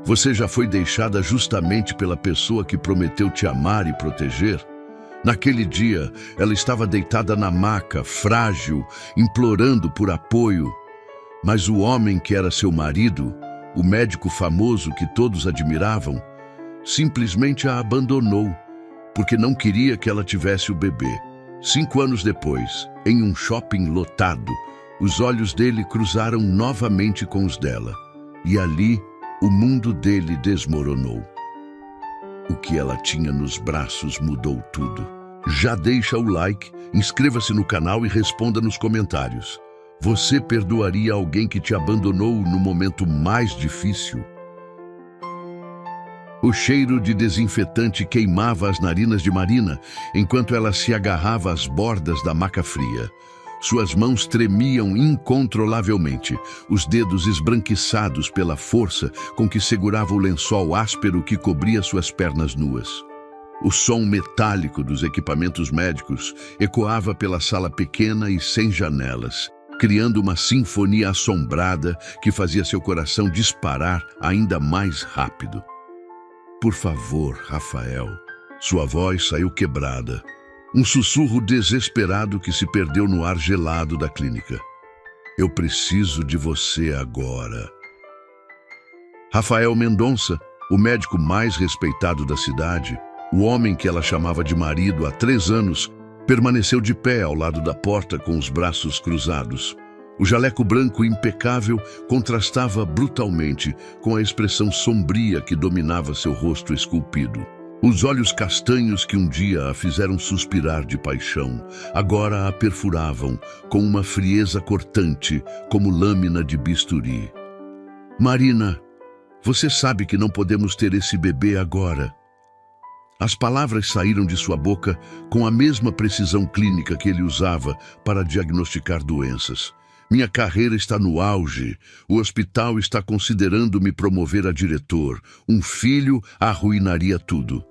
Você já foi deixada justamente pela pessoa que prometeu te amar e proteger? Naquele dia, ela estava deitada na maca, frágil, implorando por apoio. Mas o homem que era seu marido, o médico famoso que todos admiravam, simplesmente a abandonou, porque não queria que ela tivesse o bebê. 5 anos depois, em um shopping lotado, os olhos dele cruzaram novamente com os dela. E ali, o mundo dele desmoronou. O que ela tinha nos braços mudou tudo. Já deixa o like, inscreva-se no canal e responda nos comentários. Você perdoaria alguém que te abandonou no momento mais difícil? O cheiro de desinfetante queimava as narinas de Marina, enquanto ela se agarrava às bordas da maca fria. Suas mãos tremiam incontrolavelmente, os dedos esbranquiçados pela força com que segurava o lençol áspero que cobria suas pernas nuas. O som metálico dos equipamentos médicos ecoava pela sala pequena e sem janelas, criando uma sinfonia assombrada que fazia seu coração disparar ainda mais rápido. Por favor, Rafael. Sua voz saiu quebrada. Um sussurro desesperado que se perdeu no ar gelado da clínica. Eu preciso de você agora. Rafael Mendonça, o médico mais respeitado da cidade, o homem que ela chamava de marido há 3 anos, permaneceu de pé ao lado da porta com os braços cruzados. O jaleco branco impecável contrastava brutalmente com a expressão sombria que dominava seu rosto esculpido. Os olhos castanhos que um dia a fizeram suspirar de paixão, agora a perfuravam com uma frieza cortante, como lâmina de bisturi. Marina, você sabe que não podemos ter esse bebê agora. As palavras saíram de sua boca com a mesma precisão clínica que ele usava para diagnosticar doenças. Minha carreira está no auge. O hospital está considerando me promover a diretor. Um filho arruinaria tudo.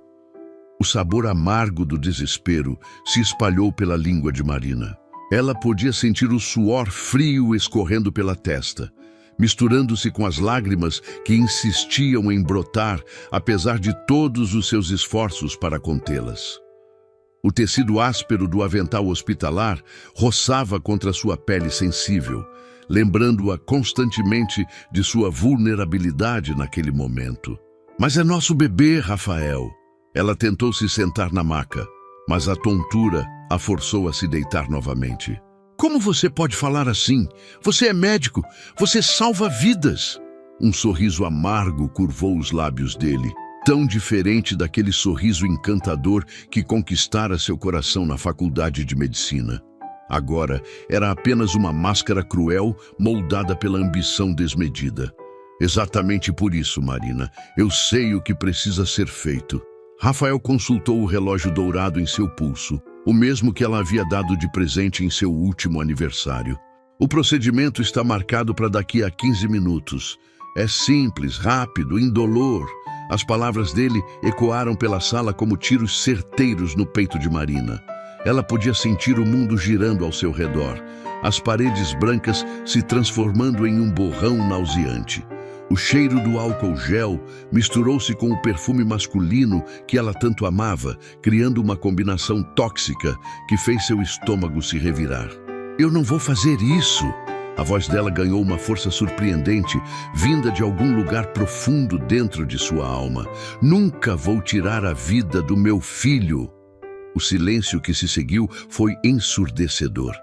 O sabor amargo do desespero se espalhou pela língua de Marina. Ela podia sentir o suor frio escorrendo pela testa, misturando-se com as lágrimas que insistiam em brotar, apesar de todos os seus esforços para contê-las. O tecido áspero do avental hospitalar roçava contra sua pele sensível, lembrando-a constantemente de sua vulnerabilidade naquele momento. Mas é nosso bebê, Rafael. Ela tentou se sentar na maca, mas a tontura a forçou a se deitar novamente. Como você pode falar assim? Você é médico, você salva vidas. Um sorriso amargo curvou os lábios dele, tão diferente daquele sorriso encantador que conquistara seu coração na faculdade de medicina. Agora era apenas uma máscara cruel moldada pela ambição desmedida. Exatamente por isso, Marina, eu sei o que precisa ser feito. Rafael consultou o relógio dourado em seu pulso, o mesmo que ela havia dado de presente em seu último aniversário. O procedimento está marcado para daqui a 15 minutos. É simples, rápido, indolor. As palavras dele ecoaram pela sala como tiros certeiros no peito de Marina. Ela podia sentir o mundo girando ao seu redor, as paredes brancas se transformando em um borrão nauseante. O cheiro do álcool gel misturou-se com o perfume masculino que ela tanto amava, criando uma combinação tóxica que fez seu estômago se revirar. Eu não vou fazer isso! A voz dela ganhou uma força surpreendente, vinda de algum lugar profundo dentro de sua alma. Nunca vou tirar a vida do meu filho. O silêncio que se seguiu foi ensurdecedor.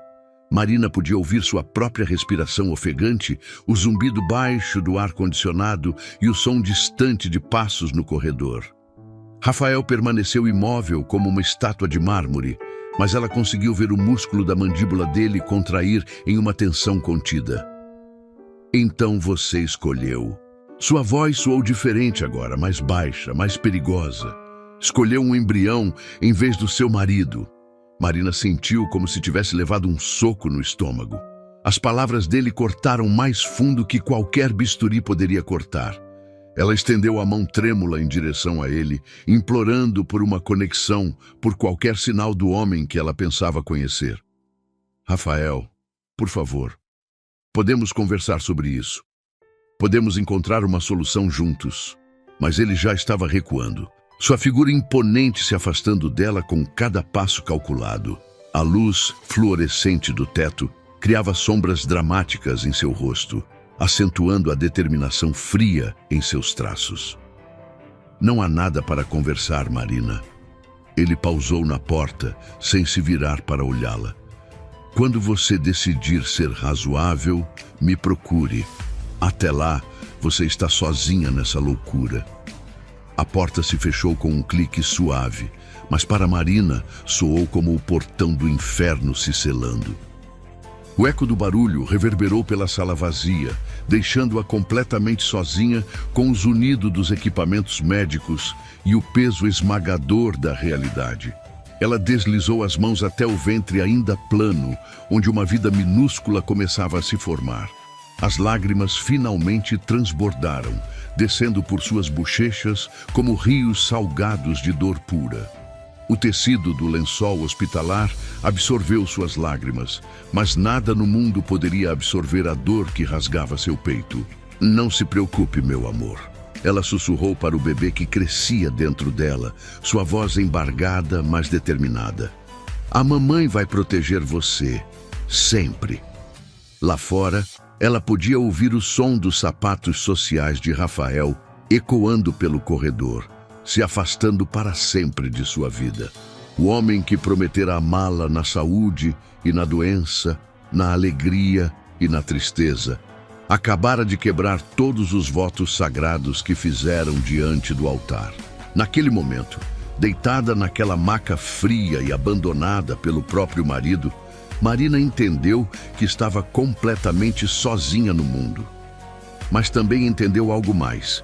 Marina podia ouvir sua própria respiração ofegante, o zumbido baixo do ar-condicionado e o som distante de passos no corredor. Rafael permaneceu imóvel como uma estátua de mármore, mas ela conseguiu ver o músculo da mandíbula dele contrair em uma tensão contida. Então você escolheu. Sua voz soou diferente agora, mais baixa, mais perigosa. Escolheu um embrião em vez do seu marido. Marina sentiu como se tivesse levado um soco no estômago. As palavras dele cortaram mais fundo que qualquer bisturi poderia cortar. Ela estendeu a mão trêmula em direção a ele, implorando por uma conexão, por qualquer sinal do homem que ela pensava conhecer. Rafael, por favor, podemos conversar sobre isso. Podemos encontrar uma solução juntos. Mas ele já estava recuando. Sua figura imponente se afastando dela com cada passo calculado. A luz fluorescente do teto criava sombras dramáticas em seu rosto, acentuando a determinação fria em seus traços. Não há nada para conversar, Marina. Ele pausou na porta, sem se virar para olhá-la. Quando você decidir ser razoável, me procure. Até lá, você está sozinha nessa loucura. A porta se fechou com um clique suave, mas para Marina soou como o portão do inferno se selando. O eco do barulho reverberou pela sala vazia, deixando-a completamente sozinha com o zunido dos equipamentos médicos e o peso esmagador da realidade. Ela deslizou as mãos até o ventre ainda plano, onde uma vida minúscula começava a se formar. As lágrimas finalmente transbordaram, descendo por suas bochechas como rios salgados de dor pura. O tecido do lençol hospitalar absorveu suas lágrimas, mas nada no mundo poderia absorver a dor que rasgava seu peito. Não se preocupe, meu amor. Ela sussurrou para o bebê que crescia dentro dela, sua voz embargada, mas determinada. A mamãe vai proteger você, sempre. Lá fora, ela podia ouvir o som dos sapatos sociais de Rafael ecoando pelo corredor, se afastando para sempre de sua vida. O homem que prometera amá-la na saúde e na doença, na alegria e na tristeza, acabara de quebrar todos os votos sagrados que fizeram diante do altar. Naquele momento, deitada naquela maca fria e abandonada pelo próprio marido, Marina entendeu que estava completamente sozinha no mundo. Mas também entendeu algo mais.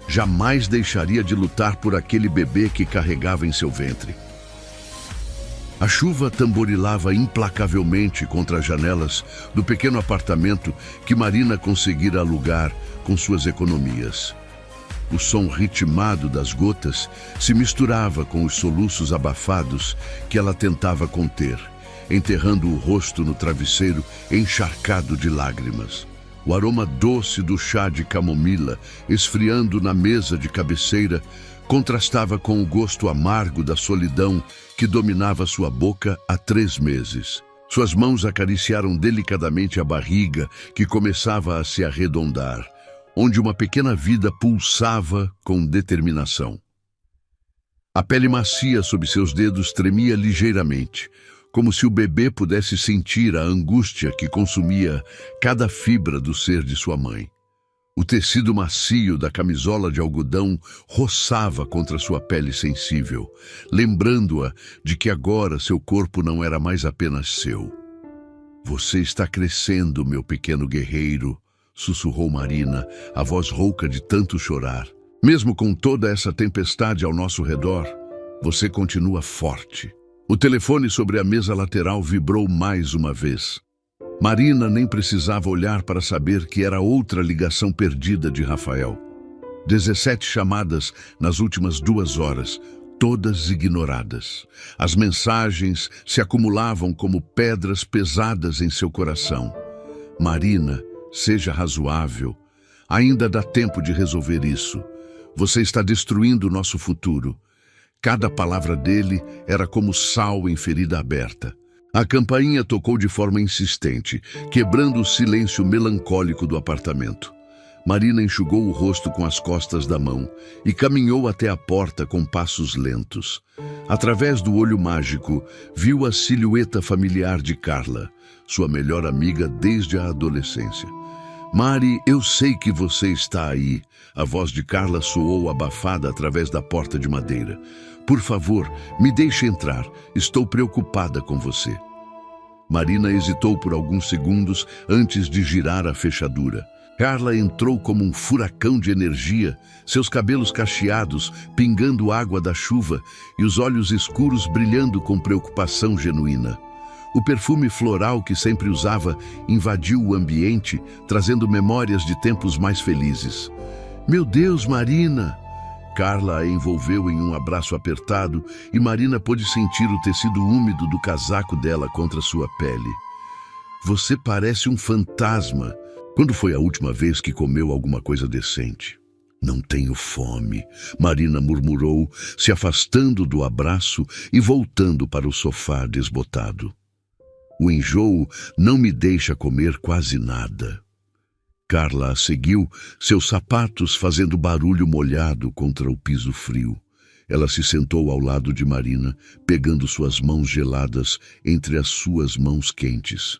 Jamais deixaria de lutar por aquele bebê que carregava em seu ventre. A chuva tamborilava implacavelmente contra as janelas do pequeno apartamento que Marina conseguira alugar com suas economias. O som ritmado das gotas se misturava com os soluços abafados que ela tentava conter, enterrando o rosto no travesseiro encharcado de lágrimas. O aroma doce do chá de camomila, esfriando na mesa de cabeceira, contrastava com o gosto amargo da solidão que dominava sua boca há 3 meses. Suas mãos acariciaram delicadamente a barriga que começava a se arredondar, onde uma pequena vida pulsava com determinação. A pele macia sob seus dedos tremia ligeiramente, como se o bebê pudesse sentir a angústia que consumia cada fibra do ser de sua mãe. O tecido macio da camisola de algodão roçava contra sua pele sensível, lembrando-a de que agora seu corpo não era mais apenas seu. Você está crescendo, meu pequeno guerreiro, sussurrou Marina, a voz rouca de tanto chorar. Mesmo com toda essa tempestade ao nosso redor, você continua forte. O telefone sobre a mesa lateral vibrou mais uma vez. Marina nem precisava olhar para saber que era outra ligação perdida de Rafael. 17 chamadas nas últimas 2 horas, todas ignoradas. As mensagens se acumulavam como pedras pesadas em seu coração. Marina, seja razoável. Ainda dá tempo de resolver isso. Você está destruindo o nosso futuro. Cada palavra dele era como sal em ferida aberta. A campainha tocou de forma insistente, quebrando o silêncio melancólico do apartamento. Marina enxugou o rosto com as costas da mão e caminhou até a porta com passos lentos. Através do olho mágico, viu a silhueta familiar de Carla, sua melhor amiga desde a adolescência. Mari, eu sei que você está aí. A voz de Carla soou abafada através da porta de madeira. Por favor, me deixe entrar. Estou preocupada com você. Marina hesitou por alguns segundos antes de girar a fechadura. Carla entrou como um furacão de energia, seus cabelos cacheados, pingando água da chuva e os olhos escuros brilhando com preocupação genuína. O perfume floral que sempre usava invadiu o ambiente, trazendo memórias de tempos mais felizes. Meu Deus, Marina! Carla a envolveu em um abraço apertado e Marina pôde sentir o tecido úmido do casaco dela contra sua pele. Você parece um fantasma. Quando foi a última vez que comeu alguma coisa decente? Não tenho fome, Marina murmurou, se afastando do abraço e voltando para o sofá desbotado. O enjoo não me deixa comer quase nada. Carla a seguiu, seus sapatos fazendo barulho molhado contra o piso frio. Ela se sentou ao lado de Marina, pegando suas mãos geladas entre as suas mãos quentes.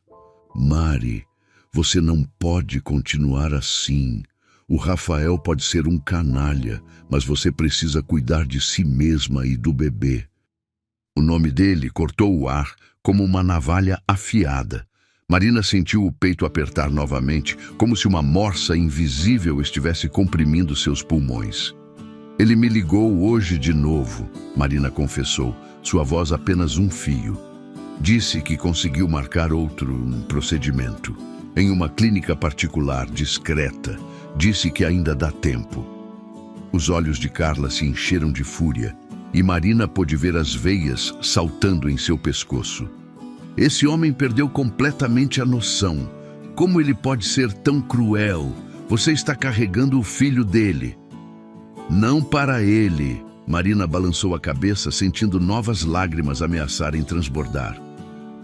Mari, você não pode continuar assim. O Rafael pode ser um canalha, mas você precisa cuidar de si mesma e do bebê. O nome dele cortou o ar como uma navalha afiada. Marina sentiu o peito apertar novamente, como se uma morsa invisível estivesse comprimindo seus pulmões. Ele me ligou hoje de novo, Marina confessou, sua voz apenas um fio. Disse que conseguiu marcar outro procedimento, em uma clínica particular, discreta. Disse que ainda dá tempo. Os olhos de Carla se encheram de fúria e Marina pôde ver as veias saltando em seu pescoço. Esse homem perdeu completamente a noção. Como ele pode ser tão cruel? Você está carregando o filho dele. Não para ele. Marina balançou a cabeça, sentindo novas lágrimas ameaçarem transbordar.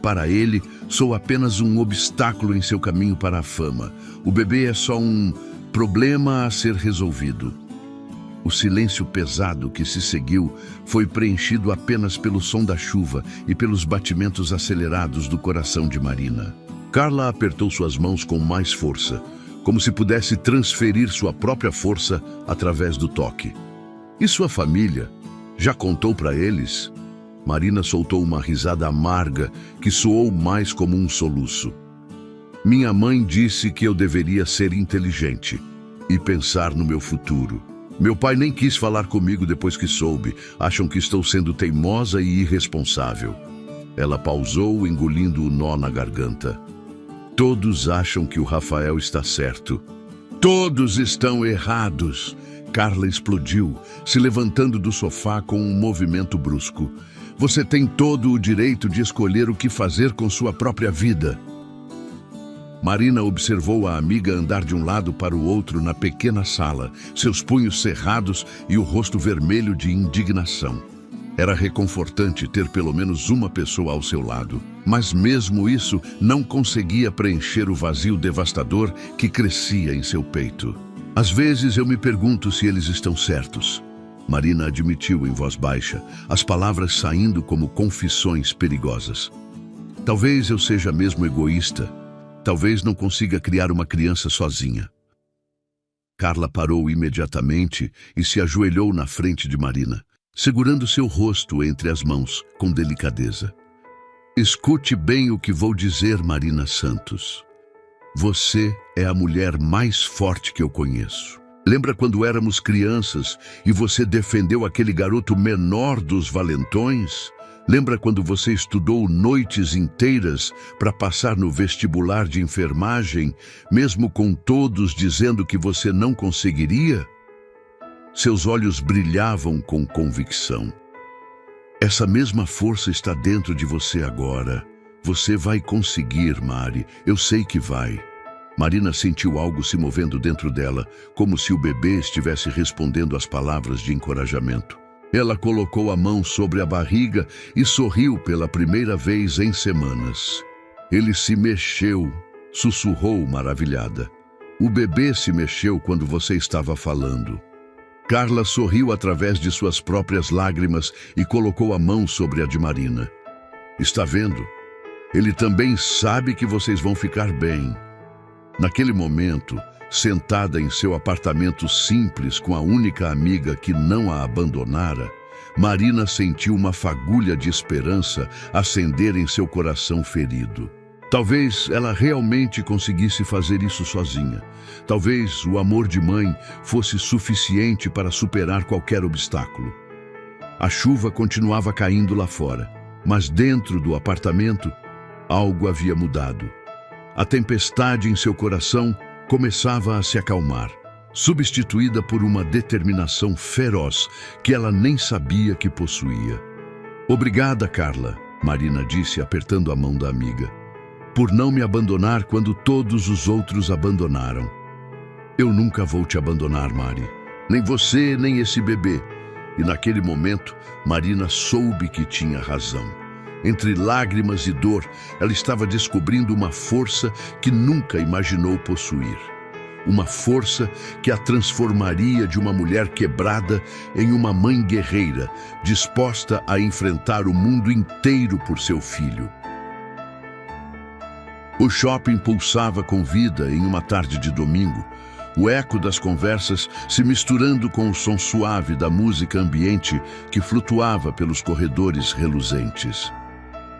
Para ele, sou apenas um obstáculo em seu caminho para a fama. O bebê é só um problema a ser resolvido. O silêncio pesado que se seguiu foi preenchido apenas pelo som da chuva e pelos batimentos acelerados do coração de Marina. Carla apertou suas mãos com mais força, como se pudesse transferir sua própria força através do toque. E sua família? Já contou para eles? Marina soltou uma risada amarga que soou mais como um soluço. Minha mãe disse que eu deveria ser inteligente e pensar no meu futuro. Meu pai nem quis falar comigo depois que soube. Acham que estou sendo teimosa e irresponsável. Ela pausou, engolindo o nó na garganta. Todos acham que o Rafael está certo. Todos estão errados. Carla explodiu, se levantando do sofá com um movimento brusco. Você tem todo o direito de escolher o que fazer com sua própria vida. Marina observou a amiga andar de um lado para o outro na pequena sala, seus punhos cerrados e o rosto vermelho de indignação. Era reconfortante ter pelo menos uma pessoa ao seu lado, mas mesmo isso não conseguia preencher o vazio devastador que crescia em seu peito. Às vezes eu me pergunto se eles estão certos. Marina admitiu em voz baixa, as palavras saindo como confissões perigosas. Talvez eu seja mesmo egoísta. Talvez não consiga criar uma criança sozinha. Carla parou imediatamente e se ajoelhou na frente de Marina, segurando seu rosto entre as mãos, com delicadeza. Escute bem o que vou dizer, Marina Santos. Você é a mulher mais forte que eu conheço. Lembra quando éramos crianças e você defendeu aquele garoto menor dos valentões? Lembra quando você estudou noites inteiras para passar no vestibular de enfermagem, mesmo com todos dizendo que você não conseguiria? Seus olhos brilhavam com convicção. Essa mesma força está dentro de você agora. Você vai conseguir, Mari. Eu sei que vai. Marina sentiu algo se movendo dentro dela, como se o bebê estivesse respondendo às palavras de encorajamento. Ela colocou a mão sobre a barriga e sorriu pela primeira vez em semanas. Ele se mexeu, sussurrou maravilhada. O bebê se mexeu quando você estava falando. Carla sorriu através de suas próprias lágrimas e colocou a mão sobre a de Marina. Está vendo? Ele também sabe que vocês vão ficar bem. Naquele momento, sentada em seu apartamento simples com a única amiga que não a abandonara, Marina sentiu uma fagulha de esperança acender em seu coração ferido. Talvez ela realmente conseguisse fazer isso sozinha. Talvez o amor de mãe fosse suficiente para superar qualquer obstáculo. A chuva continuava caindo lá fora, mas dentro do apartamento, algo havia mudado. A tempestade em seu coração começava a se acalmar, substituída por uma determinação feroz que ela nem sabia que possuía. Obrigada, Carla, Marina disse, apertando a mão da amiga. por não me abandonar quando todos os outros abandonaram. Eu nunca vou te abandonar, Mari. Nem você, nem esse bebê. E naquele momento, Marina soube que tinha razão. Entre lágrimas e dor, ela estava descobrindo uma força que nunca imaginou possuir. Uma força que a transformaria de uma mulher quebrada em uma mãe guerreira, disposta a enfrentar o mundo inteiro por seu filho. O shopping pulsava com vida em uma tarde de domingo, o eco das conversas se misturando com o som suave da música ambiente que flutuava pelos corredores reluzentes.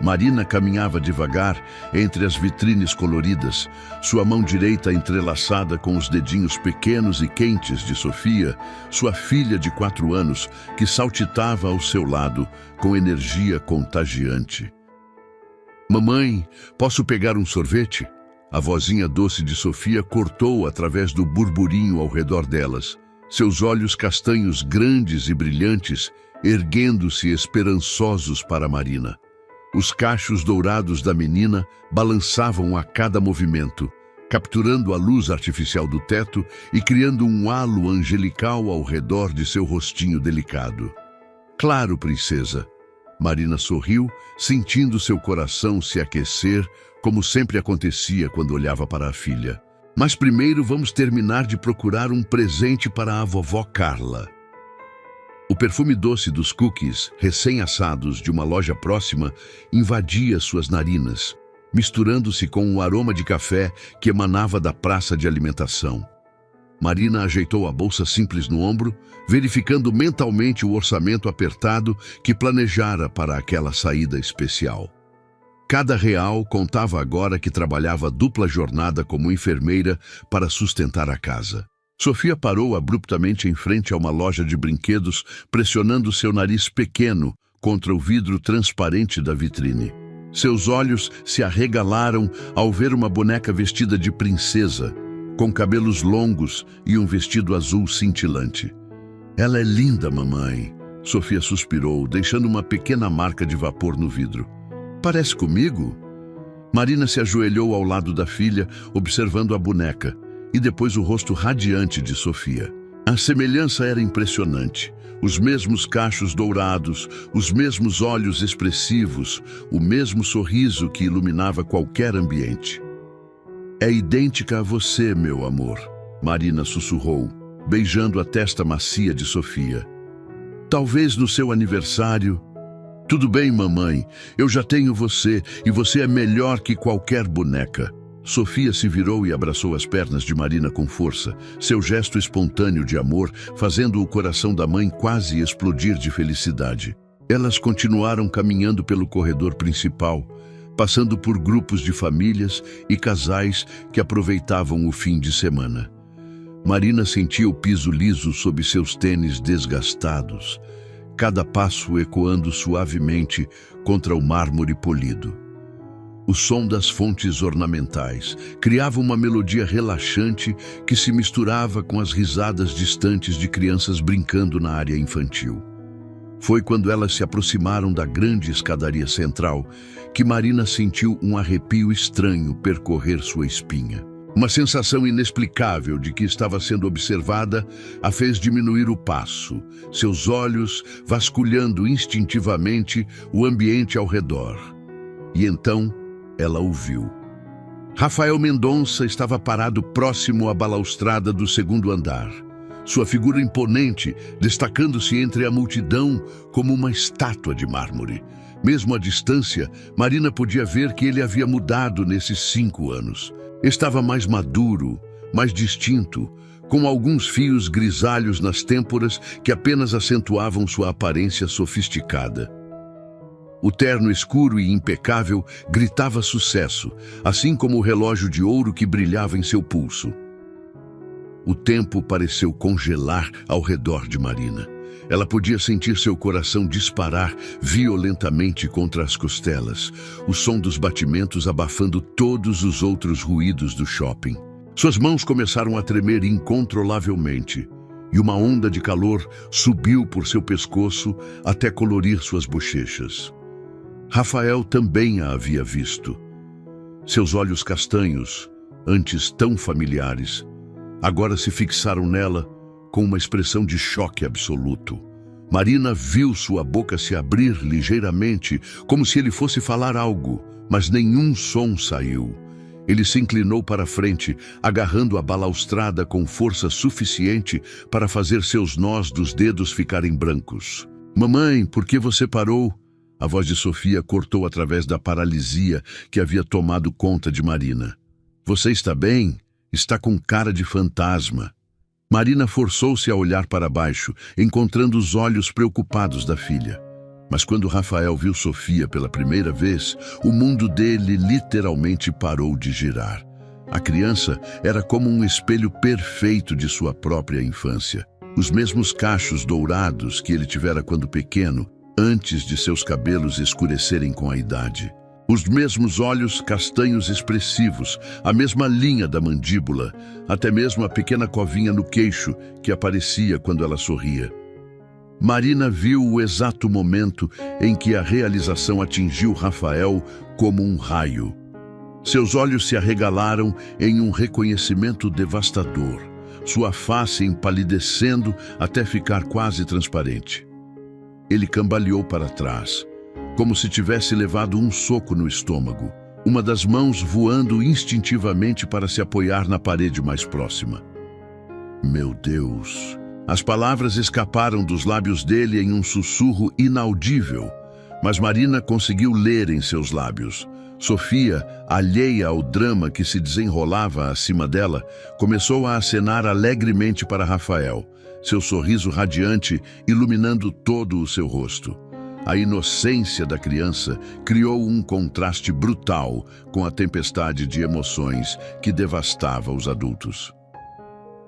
Marina caminhava devagar entre as vitrines coloridas, sua mão direita entrelaçada com os dedinhos pequenos e quentes de Sofia, sua filha de 4 anos, que saltitava ao seu lado com energia contagiante. Mamãe, posso pegar um sorvete? A vozinha doce de Sofia cortou através do burburinho ao redor delas, seus olhos castanhos grandes e brilhantes, erguendo-se esperançosos para Marina. Os cachos dourados da menina balançavam a cada movimento, capturando a luz artificial do teto e criando um halo angelical ao redor de seu rostinho delicado. Claro, princesa. Marina sorriu, sentindo seu coração se aquecer, como sempre acontecia quando olhava para a filha. Mas primeiro vamos terminar de procurar um presente para a vovó Carla. O perfume doce dos cookies, recém-assados de uma loja próxima, invadia suas narinas, misturando-se com o aroma de café que emanava da praça de alimentação. Marina ajeitou a bolsa simples no ombro, verificando mentalmente o orçamento apertado que planejara para aquela saída especial. Cada real contava agora que trabalhava dupla jornada como enfermeira para sustentar a casa. Sofia parou abruptamente em frente a uma loja de brinquedos, pressionando seu nariz pequeno contra o vidro transparente da vitrine. Seus olhos se arregalaram ao ver uma boneca vestida de princesa, com cabelos longos e um vestido azul cintilante. Ela é linda, mamãe. Sofia suspirou, deixando uma pequena marca de vapor no vidro. Parece comigo? Marina se ajoelhou ao lado da filha, observando a boneca, e depois o rosto radiante de Sofia. A semelhança era impressionante. Os mesmos cachos dourados, os mesmos olhos expressivos, o mesmo sorriso que iluminava qualquer ambiente. É idêntica a você, meu amor, Marina sussurrou, beijando a testa macia de Sofia. Talvez no seu aniversário... Tudo bem, mamãe, eu já tenho você e você é melhor que qualquer boneca. Sofia se virou e abraçou as pernas de Marina com força, seu gesto espontâneo de amor fazendo o coração da mãe quase explodir de felicidade. Elas continuaram caminhando pelo corredor principal, passando por grupos de famílias e casais que aproveitavam o fim de semana. Marina sentia o piso liso sob seus tênis desgastados, cada passo ecoando suavemente contra o mármore polido. O som das fontes ornamentais criava uma melodia relaxante que se misturava com as risadas distantes de crianças brincando na área infantil. Foi quando elas se aproximaram da grande escadaria central que Marina sentiu um arrepio estranho percorrer sua espinha. Uma sensação inexplicável de que estava sendo observada a fez diminuir o passo, seus olhos vasculhando instintivamente o ambiente ao redor. E então ela o viu. Rafael Mendonça estava parado próximo à balaustrada do 2º andar. Sua figura imponente, destacando-se entre a multidão como uma estátua de mármore. Mesmo à distância, Marina podia ver que ele havia mudado nesses 5 anos. Estava mais maduro, mais distinto, com alguns fios grisalhos nas têmporas que apenas acentuavam sua aparência sofisticada. O terno escuro e impecável gritava sucesso, assim como o relógio de ouro que brilhava em seu pulso. O tempo pareceu congelar ao redor de Marina. Ela podia sentir seu coração disparar violentamente contra as costelas, o som dos batimentos abafando todos os outros ruídos do shopping. Suas mãos começaram a tremer incontrolavelmente, e uma onda de calor subiu por seu pescoço até colorir suas bochechas. Rafael também a havia visto. Seus olhos castanhos, antes tão familiares, agora se fixaram nela com uma expressão de choque absoluto. Marina viu sua boca se abrir ligeiramente, como se ele fosse falar algo, mas nenhum som saiu. Ele se inclinou para a frente, agarrando a balaustrada com força suficiente para fazer seus nós dos dedos ficarem brancos. "Mamãe, por que você parou?" A voz de Sofia cortou através da paralisia que havia tomado conta de Marina. "Você está bem? Está com cara de fantasma." Marina forçou-se a olhar para baixo, encontrando os olhos preocupados da filha. Mas quando Rafael viu Sofia pela primeira vez, o mundo dele literalmente parou de girar. A criança era como um espelho perfeito de sua própria infância. Os mesmos cachos dourados que ele tivera quando pequeno, antes de seus cabelos escurecerem com a idade. Os mesmos olhos castanhos expressivos, a mesma linha da mandíbula, até mesmo a pequena covinha no queixo que aparecia quando ela sorria. Marina viu o exato momento em que a realização atingiu Rafael como um raio. Seus olhos se arregalaram em um reconhecimento devastador, sua face empalidecendo até ficar quase transparente. Ele cambaleou para trás, como se tivesse levado um soco no estômago, uma das mãos voando instintivamente para se apoiar na parede mais próxima. "Meu Deus!" As palavras escaparam dos lábios dele em um sussurro inaudível, mas Marina conseguiu ler em seus lábios. Sofia, alheia ao drama que se desenrolava acima dela, começou a acenar alegremente para Rafael, seu sorriso radiante iluminando todo o seu rosto. A inocência da criança criou um contraste brutal com a tempestade de emoções que devastava os adultos.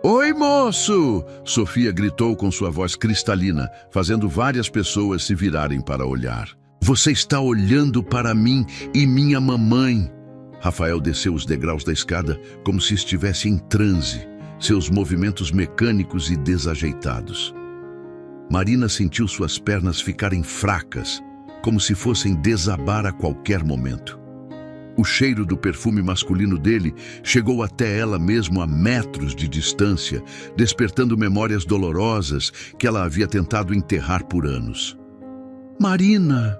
"Oi, moço!" Sofia gritou com sua voz cristalina, fazendo várias pessoas se virarem para olhar. "Você está olhando para mim e minha mamãe!" Rafael desceu os degraus da escada como se estivesse em transe, seus movimentos mecânicos e desajeitados. Marina sentiu suas pernas ficarem fracas, como se fossem desabar a qualquer momento. O cheiro do perfume masculino dele chegou até ela mesmo a metros de distância, despertando memórias dolorosas que ela havia tentado enterrar por anos. "Marina!"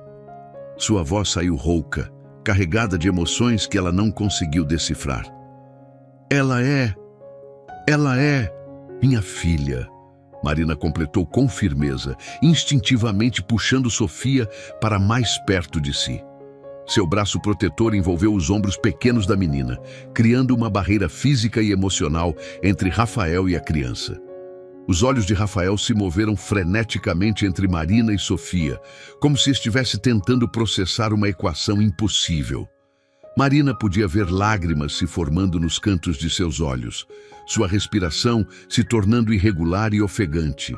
Sua voz saiu rouca, carregada de emoções que ela não conseguiu decifrar. Ela é minha filha." Marina completou com firmeza, instintivamente puxando Sofia para mais perto de si. Seu braço protetor envolveu os ombros pequenos da menina, criando uma barreira física e emocional entre Rafael e a criança. Os olhos de Rafael se moveram freneticamente entre Marina e Sofia, como se estivesse tentando processar uma equação impossível. Marina podia ver lágrimas se formando nos cantos de seus olhos, sua respiração se tornando irregular e ofegante.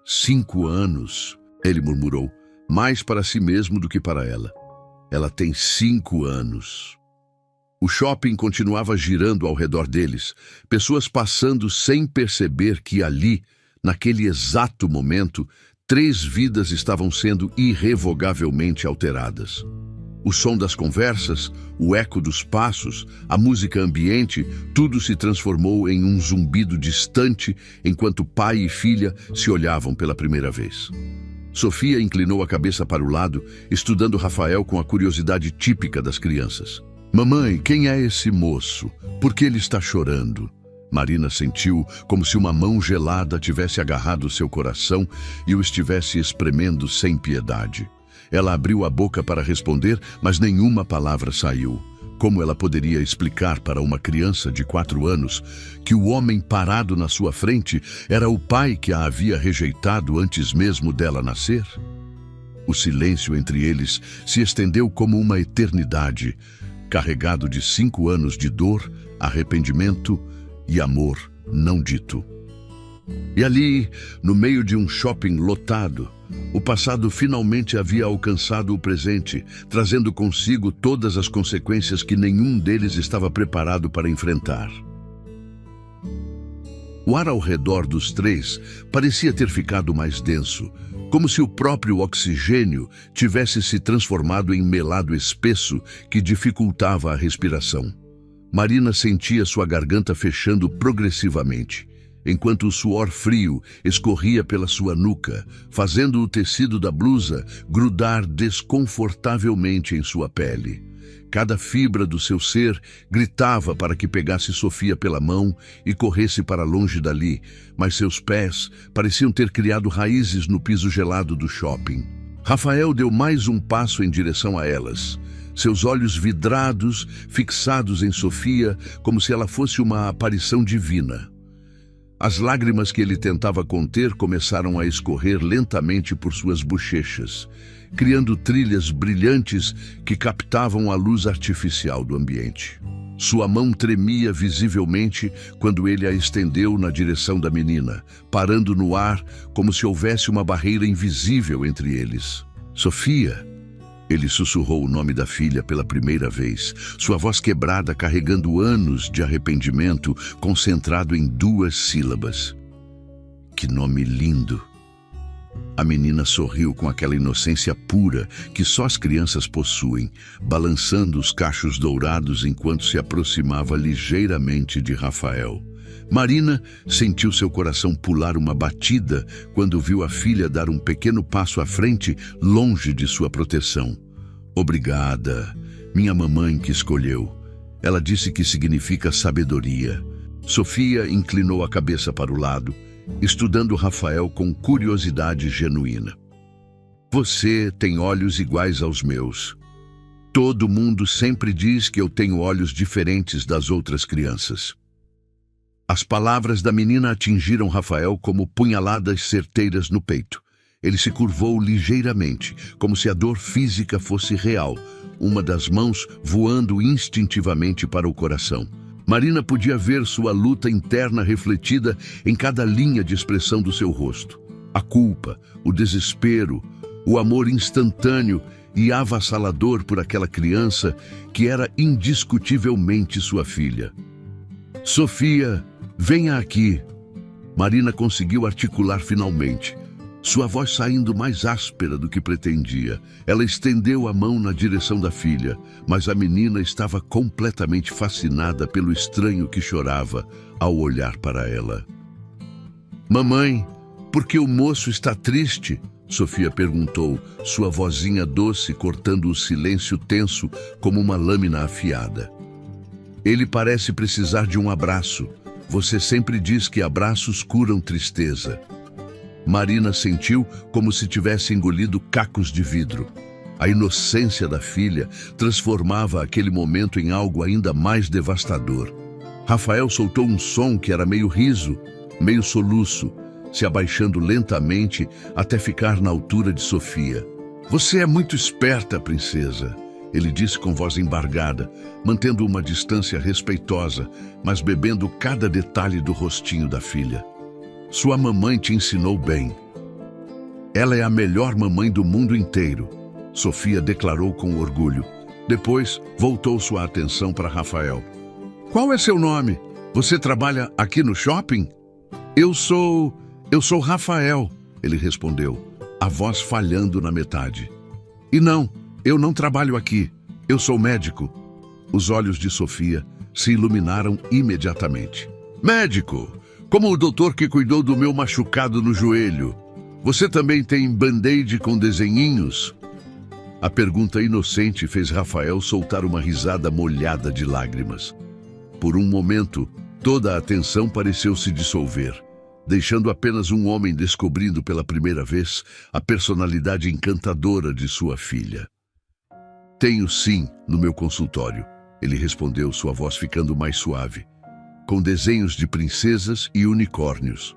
5 anos, ele murmurou, mais para si mesmo do que para ela. Ela tem 5 anos. O shopping continuava girando ao redor deles, pessoas passando sem perceber que ali, naquele exato momento, 3 vidas estavam sendo irrevogavelmente alteradas. O som das conversas, o eco dos passos, a música ambiente, tudo se transformou em um zumbido distante enquanto pai e filha se olhavam pela primeira vez. Sofia inclinou a cabeça para o lado, estudando Rafael com a curiosidade típica das crianças. "Mamãe, quem é esse moço? Por que ele está chorando?" Marina sentiu como se uma mão gelada tivesse agarrado seu coração e o estivesse espremendo sem piedade. Ela abriu a boca para responder, mas nenhuma palavra saiu. Como ela poderia explicar para uma criança de 4 anos que o homem parado na sua frente era o pai que a havia rejeitado antes mesmo dela nascer? O silêncio entre eles se estendeu como uma eternidade, carregado de 5 anos de dor, arrependimento e amor não dito. E ali, no meio de um shopping lotado, o passado finalmente havia alcançado o presente, trazendo consigo todas as consequências que nenhum deles estava preparado para enfrentar. O ar ao redor dos 3 parecia ter ficado mais denso, como se o próprio oxigênio tivesse se transformado em melado espesso que dificultava a respiração. Marina sentia sua garganta fechando progressivamente, enquanto o suor frio escorria pela sua nuca, fazendo o tecido da blusa grudar desconfortavelmente em sua pele. Cada fibra do seu ser gritava para que pegasse Sofia pela mão e corresse para longe dali, mas seus pés pareciam ter criado raízes no piso gelado do shopping. Rafael deu mais um passo em direção a elas, seus olhos vidrados, fixados em Sofia, como se ela fosse uma aparição divina. As lágrimas que ele tentava conter começaram a escorrer lentamente por suas bochechas, criando trilhas brilhantes que captavam a luz artificial do ambiente. Sua mão tremia visivelmente quando ele a estendeu na direção da menina, parando no ar como se houvesse uma barreira invisível entre eles. Sofia! Ele sussurrou o nome da filha pela primeira vez, sua voz quebrada carregando anos de arrependimento concentrado em 2 sílabas. Que nome lindo! A menina sorriu com aquela inocência pura que só as crianças possuem, balançando os cachos dourados enquanto se aproximava ligeiramente de Rafael. Marina sentiu seu coração pular uma batida quando viu a filha dar um pequeno passo à frente, longe de sua proteção. Obrigada, minha mamãe que escolheu. Ela disse que significa sabedoria. Sofia inclinou a cabeça para o lado, estudando Rafael com curiosidade genuína. Você tem olhos iguais aos meus. Todo mundo sempre diz que eu tenho olhos diferentes das outras crianças. As palavras da menina atingiram Rafael como punhaladas certeiras no peito. Ele se curvou ligeiramente, como se a dor física fosse real, uma das mãos voando instintivamente para o coração. Marina podia ver sua luta interna refletida em cada linha de expressão do seu rosto. A culpa, o desespero, o amor instantâneo e avassalador por aquela criança que era indiscutivelmente sua filha. Sofia, venha aqui. Marina conseguiu articular finalmente, sua voz saindo mais áspera do que pretendia. Ela estendeu a mão na direção da filha, mas a menina estava completamente fascinada pelo estranho que chorava ao olhar para ela. Mamãe, por que o moço está triste? Sofia perguntou, sua vozinha doce cortando o silêncio tenso como uma lâmina afiada. Ele parece precisar de um abraço. Você sempre diz que abraços curam tristeza. Marina sentiu como se tivesse engolido cacos de vidro. A inocência da filha transformava aquele momento em algo ainda mais devastador. Rafael soltou um som que era meio riso, meio soluço, se abaixando lentamente até ficar na altura de Sofia. Você é muito esperta, princesa, ele disse com voz embargada, mantendo uma distância respeitosa, mas bebendo cada detalhe do rostinho da filha. Sua mamãe te ensinou bem. Ela é a melhor mamãe do mundo inteiro, Sofia declarou com orgulho. Depois, voltou sua atenção para Rafael. Qual é seu nome? Você trabalha aqui no shopping? Eu sou Rafael, ele respondeu, a voz falhando na metade. E não, eu não trabalho aqui. Eu sou médico. Os olhos de Sofia se iluminaram imediatamente. Médico! Como o doutor que cuidou do meu machucado no joelho. Você também tem band-aid com desenhinhos? A pergunta inocente fez Rafael soltar uma risada molhada de lágrimas. Por um momento, toda a atenção pareceu se dissolver, deixando apenas um homem descobrindo pela primeira vez a personalidade encantadora de sua filha. Tenho sim, no meu consultório, ele respondeu, sua voz ficando mais suave. Com desenhos de princesas e unicórnios.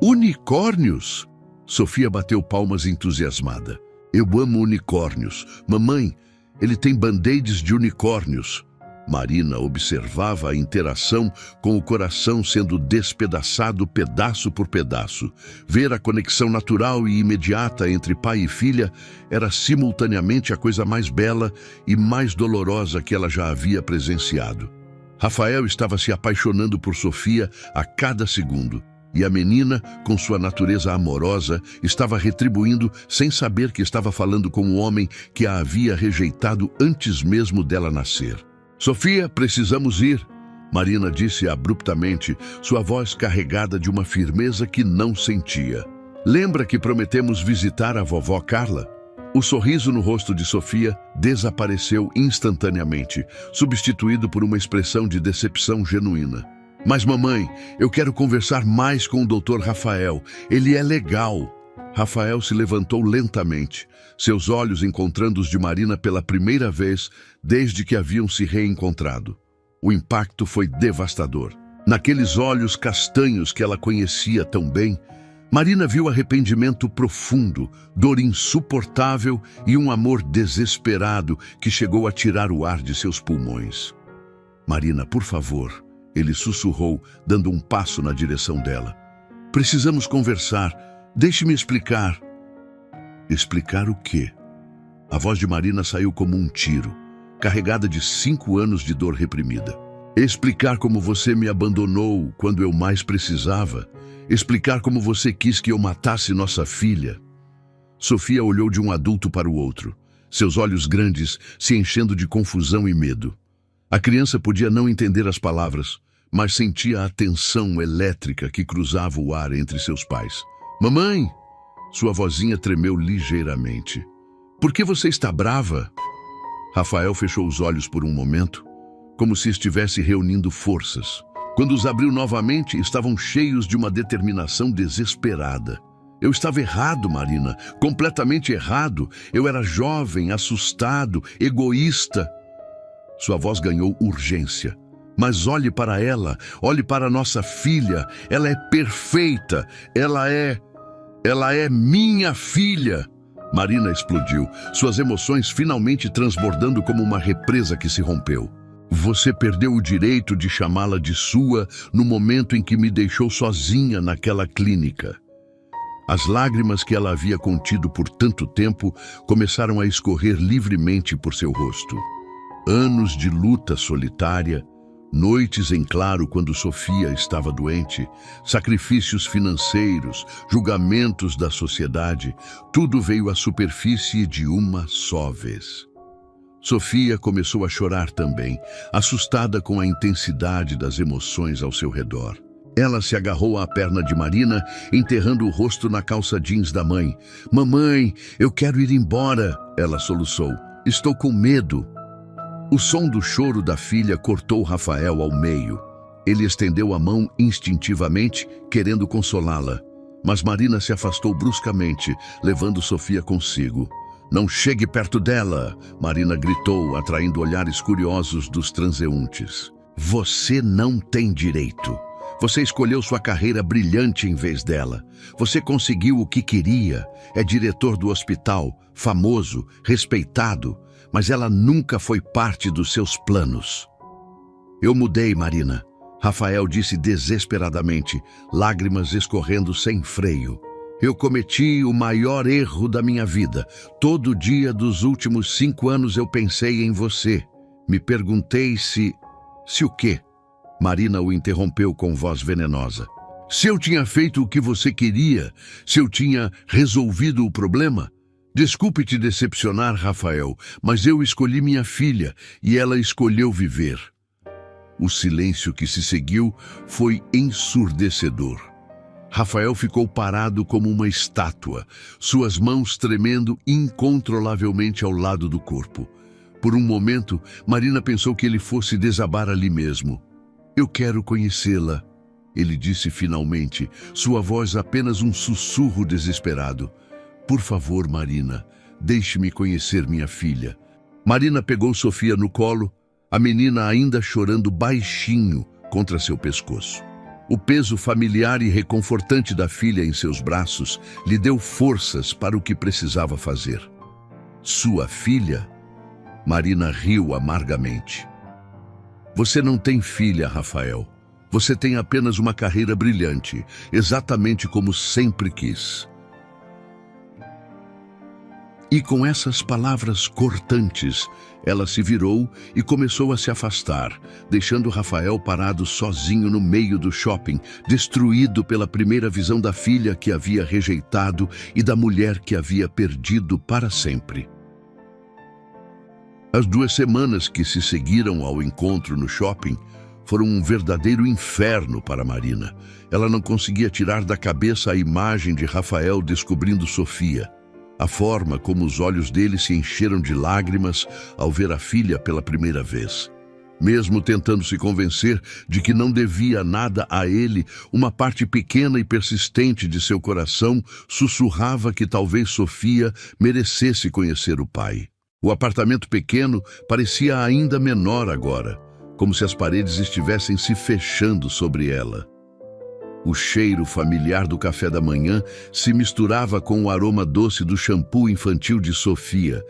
Unicórnios? Sofia bateu palmas entusiasmada. Eu amo unicórnios. Mamãe, ele tem band-aids de unicórnios. Marina observava a interação com o coração sendo despedaçado pedaço por pedaço. Ver a conexão natural e imediata entre pai e filha era simultaneamente a coisa mais bela e mais dolorosa que ela já havia presenciado. Rafael estava se apaixonando por Sofia a cada segundo. E a menina, com sua natureza amorosa, estava retribuindo sem saber que estava falando com um homem que a havia rejeitado antes mesmo dela nascer. Sofia, precisamos ir, Marina disse abruptamente, sua voz carregada de uma firmeza que não sentia. Lembra que prometemos visitar a vovó Carla? O sorriso no rosto de Sofia desapareceu instantaneamente, substituído por uma expressão de decepção genuína. Mas mamãe, eu quero conversar mais com o Dr. Rafael. Ele é legal. Rafael se levantou lentamente, seus olhos encontrando os de Marina pela primeira vez desde que haviam se reencontrado. O impacto foi devastador. Naqueles olhos castanhos que ela conhecia tão bem, Marina viu arrependimento profundo, dor insuportável e um amor desesperado que chegou a tirar o ar de seus pulmões. Marina, por favor, ele sussurrou, dando um passo na direção dela. Precisamos conversar. Deixe-me explicar. Explicar o quê? A voz de Marina saiu como um tiro, carregada de 5 anos de dor reprimida. Explicar como você me abandonou quando eu mais precisava. Explicar como você quis que eu matasse nossa filha. Sofia olhou de um adulto para o outro, seus olhos grandes se enchendo de confusão e medo. A criança podia não entender as palavras, mas sentia a tensão elétrica que cruzava o ar entre seus pais. Mamãe! Sua vozinha tremeu ligeiramente. Por que você está brava? Rafael fechou os olhos por um momento, como se estivesse reunindo forças. Quando os abriu novamente, estavam cheios de uma determinação desesperada. Eu estava errado, Marina, completamente errado. Eu era jovem, assustado, egoísta. Sua voz ganhou urgência. Mas olhe para ela, olhe para nossa filha. Ela é perfeita. Ela é minha filha. Marina explodiu, suas emoções finalmente transbordando como uma represa que se rompeu. Você perdeu o direito de chamá-la de sua no momento em que me deixou sozinha naquela clínica. As lágrimas que ela havia contido por tanto tempo começaram a escorrer livremente por seu rosto. Anos de luta solitária, noites em claro quando Sofia estava doente, sacrifícios financeiros, julgamentos da sociedade, tudo veio à superfície de uma só vez. Sofia começou a chorar também, assustada com a intensidade das emoções ao seu redor. Ela se agarrou à perna de Marina, enterrando o rosto na calça jeans da mãe. Mamãe, eu quero ir embora, ela soluçou. Estou com medo. O som do choro da filha cortou Rafael ao meio. Ele estendeu a mão instintivamente, querendo consolá-la. Mas Marina se afastou bruscamente, levando Sofia consigo. Não chegue perto dela, Marina gritou, atraindo olhares curiosos dos transeuntes. Você não tem direito. Você escolheu sua carreira brilhante em vez dela. Você conseguiu o que queria. É diretor do hospital, famoso, respeitado, mas ela nunca foi parte dos seus planos. Eu mudei, Marina, Rafael disse desesperadamente, lágrimas escorrendo sem freio. Eu cometi o maior erro da minha vida. Todo dia dos últimos 5 anos eu pensei em você. Me perguntei se o quê? Marina o interrompeu com voz venenosa. Se eu tinha feito o que você queria, se eu tinha resolvido o problema? Desculpe te decepcionar, Rafael, mas eu escolhi minha filha e ela escolheu viver. O silêncio que se seguiu foi ensurdecedor. Rafael ficou parado como uma estátua, suas mãos tremendo incontrolavelmente ao lado do corpo. Por um momento, Marina pensou que ele fosse desabar ali mesmo. Eu quero conhecê-la, ele disse finalmente, sua voz apenas um sussurro desesperado. Por favor, Marina, deixe-me conhecer minha filha. Marina pegou Sofia no colo, a menina ainda chorando baixinho contra seu pescoço. O peso familiar e reconfortante da filha em seus braços lhe deu forças para o que precisava fazer. Sua filha? Marina riu amargamente. Você não tem filha, Rafael. Você tem apenas uma carreira brilhante, exatamente como sempre quis. E com essas palavras cortantes, ela se virou e começou a se afastar, deixando Rafael parado sozinho no meio do shopping, destruído pela primeira visão da filha que havia rejeitado e da mulher que havia perdido para sempre. As 2 semanas que se seguiram ao encontro no shopping foram um verdadeiro inferno para Marina. Ela não conseguia tirar da cabeça a imagem de Rafael descobrindo Sofia. A forma como os olhos dele se encheram de lágrimas ao ver a filha pela primeira vez. Mesmo tentando se convencer de que não devia nada a ele, uma parte pequena e persistente de seu coração sussurrava que talvez Sofia merecesse conhecer o pai. O apartamento pequeno parecia ainda menor agora, como se as paredes estivessem se fechando sobre ela. O cheiro familiar do café da manhã se misturava com o aroma doce do shampoo infantil de Sofia,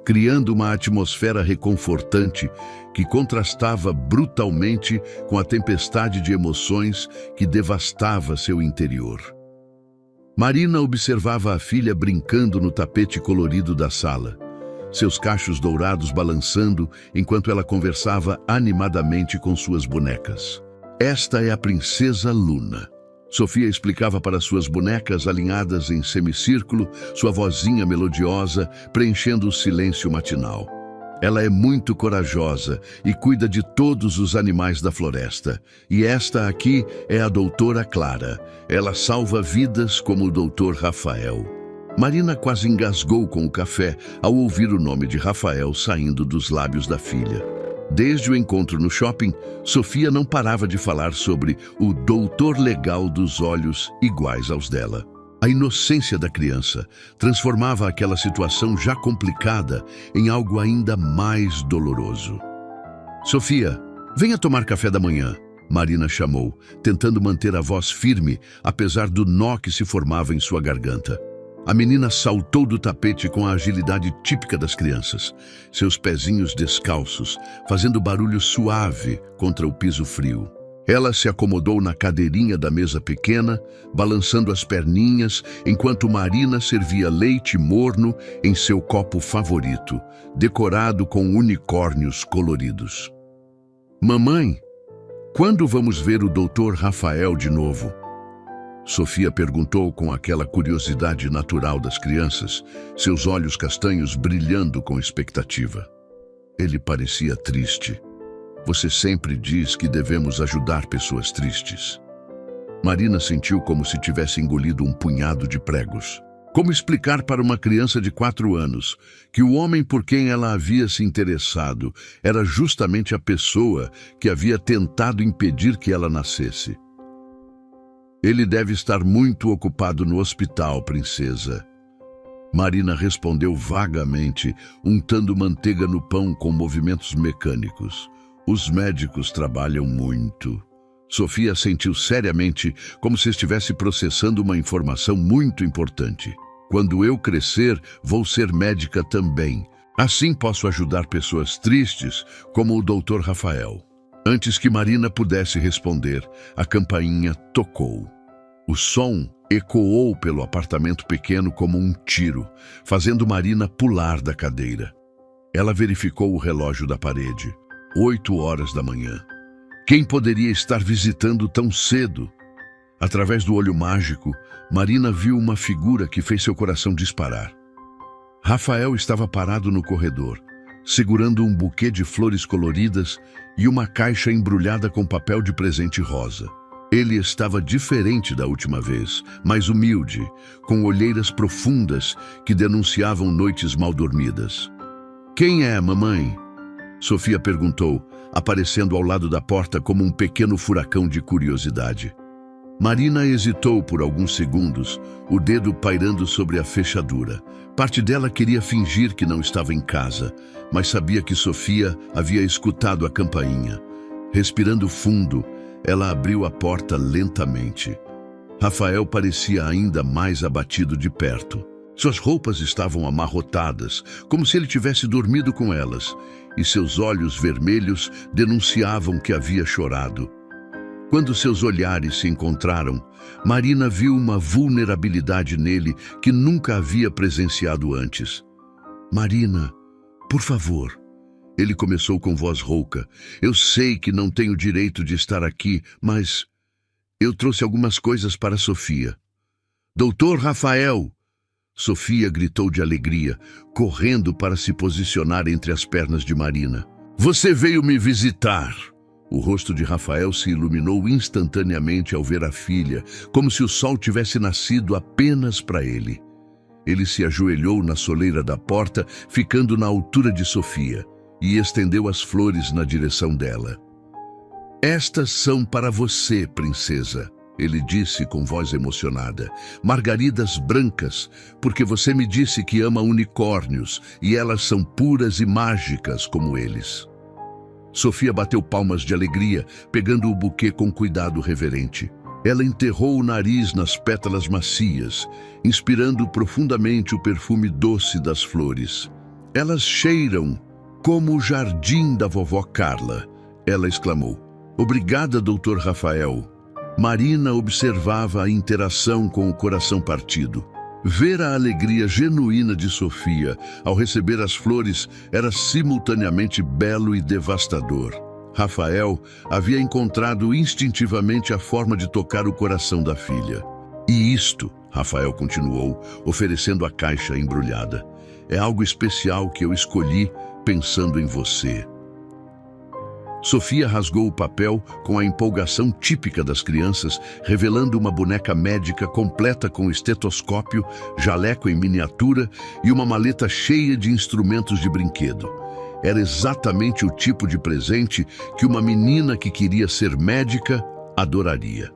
criando uma atmosfera reconfortante que contrastava brutalmente com a tempestade de emoções que devastava seu interior. Marina observava a filha brincando no tapete colorido da sala, seus cachos dourados balançando enquanto ela conversava animadamente com suas bonecas. Esta é a princesa Luna. Sofia explicava para suas bonecas alinhadas em semicírculo, sua vozinha melodiosa preenchendo o silêncio matinal. Ela é muito corajosa e cuida de todos os animais da floresta. E esta aqui é a doutora Clara. Ela salva vidas como o doutor Rafael. Marina quase engasgou com o café ao ouvir o nome de Rafael saindo dos lábios da filha. Desde o encontro no shopping, Sofia não parava de falar sobre o doutor legal dos olhos iguais aos dela. A inocência da criança transformava aquela situação já complicada em algo ainda mais doloroso. Sofia, venha tomar café da manhã, Marina chamou, tentando manter a voz firme, apesar do nó que se formava em sua garganta. A menina saltou do tapete com a agilidade típica das crianças, seus pezinhos descalços, fazendo barulho suave contra o piso frio. Ela se acomodou na cadeirinha da mesa pequena, balançando as perninhas, enquanto Marina servia leite morno em seu copo favorito, decorado com unicórnios coloridos. Mamãe, quando vamos ver o Dr. Rafael de novo? Sofia perguntou com aquela curiosidade natural das crianças, seus olhos castanhos brilhando com expectativa. Ele parecia triste. Você sempre diz que devemos ajudar pessoas tristes. Marina sentiu como se tivesse engolido um punhado de pregos. Como explicar para uma criança de 4 anos que o homem por quem ela havia se interessado era justamente a pessoa que havia tentado impedir que ela nascesse? Ele deve estar muito ocupado no hospital, princesa. Marina respondeu vagamente, untando manteiga no pão com movimentos mecânicos. Os médicos trabalham muito. Sofia sentiu seriamente como se estivesse processando uma informação muito importante. Quando eu crescer, vou ser médica também. Assim posso ajudar pessoas tristes, como o Dr. Rafael. Antes que Marina pudesse responder, a campainha tocou. O som ecoou pelo apartamento pequeno como um tiro, fazendo Marina pular da cadeira. Ela verificou o relógio da parede. 8 horas da manhã. Quem poderia estar visitando tão cedo? Através do olho mágico, Marina viu uma figura que fez seu coração disparar. Rafael estava parado no corredor, segurando um buquê de flores coloridas e uma caixa embrulhada com papel de presente rosa. Ele estava diferente da última vez, mais humilde, com olheiras profundas que denunciavam noites mal dormidas. Quem é, mamãe? Sofia perguntou, aparecendo ao lado da porta como um pequeno furacão de curiosidade. Marina hesitou por alguns segundos, o dedo pairando sobre a fechadura. Parte dela queria fingir que não estava em casa, mas sabia que Sofia havia escutado a campainha. Respirando fundo, ela abriu a porta lentamente. Rafael parecia ainda mais abatido de perto. Suas roupas estavam amarrotadas, como se ele tivesse dormido com elas, e seus olhos vermelhos denunciavam que havia chorado. Quando seus olhares se encontraram, Marina viu uma vulnerabilidade nele que nunca havia presenciado antes. Marina, por favor. Ele começou com voz rouca. Eu sei que não tenho direito de estar aqui, mas eu trouxe algumas coisas para Sofia. Doutor Rafael! Sofia gritou de alegria, correndo para se posicionar entre as pernas de Marina. Você veio me visitar! O rosto de Rafael se iluminou instantaneamente ao ver a filha, como se o sol tivesse nascido apenas para ele. Ele se ajoelhou na soleira da porta, ficando na altura de Sofia, e estendeu as flores na direção dela. Estas são para você, princesa, ele disse com voz emocionada. Margaridas brancas, porque você me disse que ama unicórnios, e elas são puras e mágicas como eles. Sofia bateu palmas de alegria, pegando o buquê com cuidado reverente. Ela enterrou o nariz nas pétalas macias, inspirando profundamente o perfume doce das flores. Elas cheiram como o jardim da vovó Carla, ela exclamou. Obrigada, doutor Rafael. Marina observava a interação com o coração partido. Ver a alegria genuína de Sofia ao receber as flores era simultaneamente belo e devastador. Rafael havia encontrado instintivamente a forma de tocar o coração da filha. E isto, Rafael continuou, oferecendo a caixa embrulhada, é algo especial que eu escolhi pensando em você. Sofia rasgou o papel com a empolgação típica das crianças, revelando uma boneca médica completa com estetoscópio, jaleco em miniatura e uma maleta cheia de instrumentos de brinquedo. Era exatamente o tipo de presente que uma menina que queria ser médica adoraria.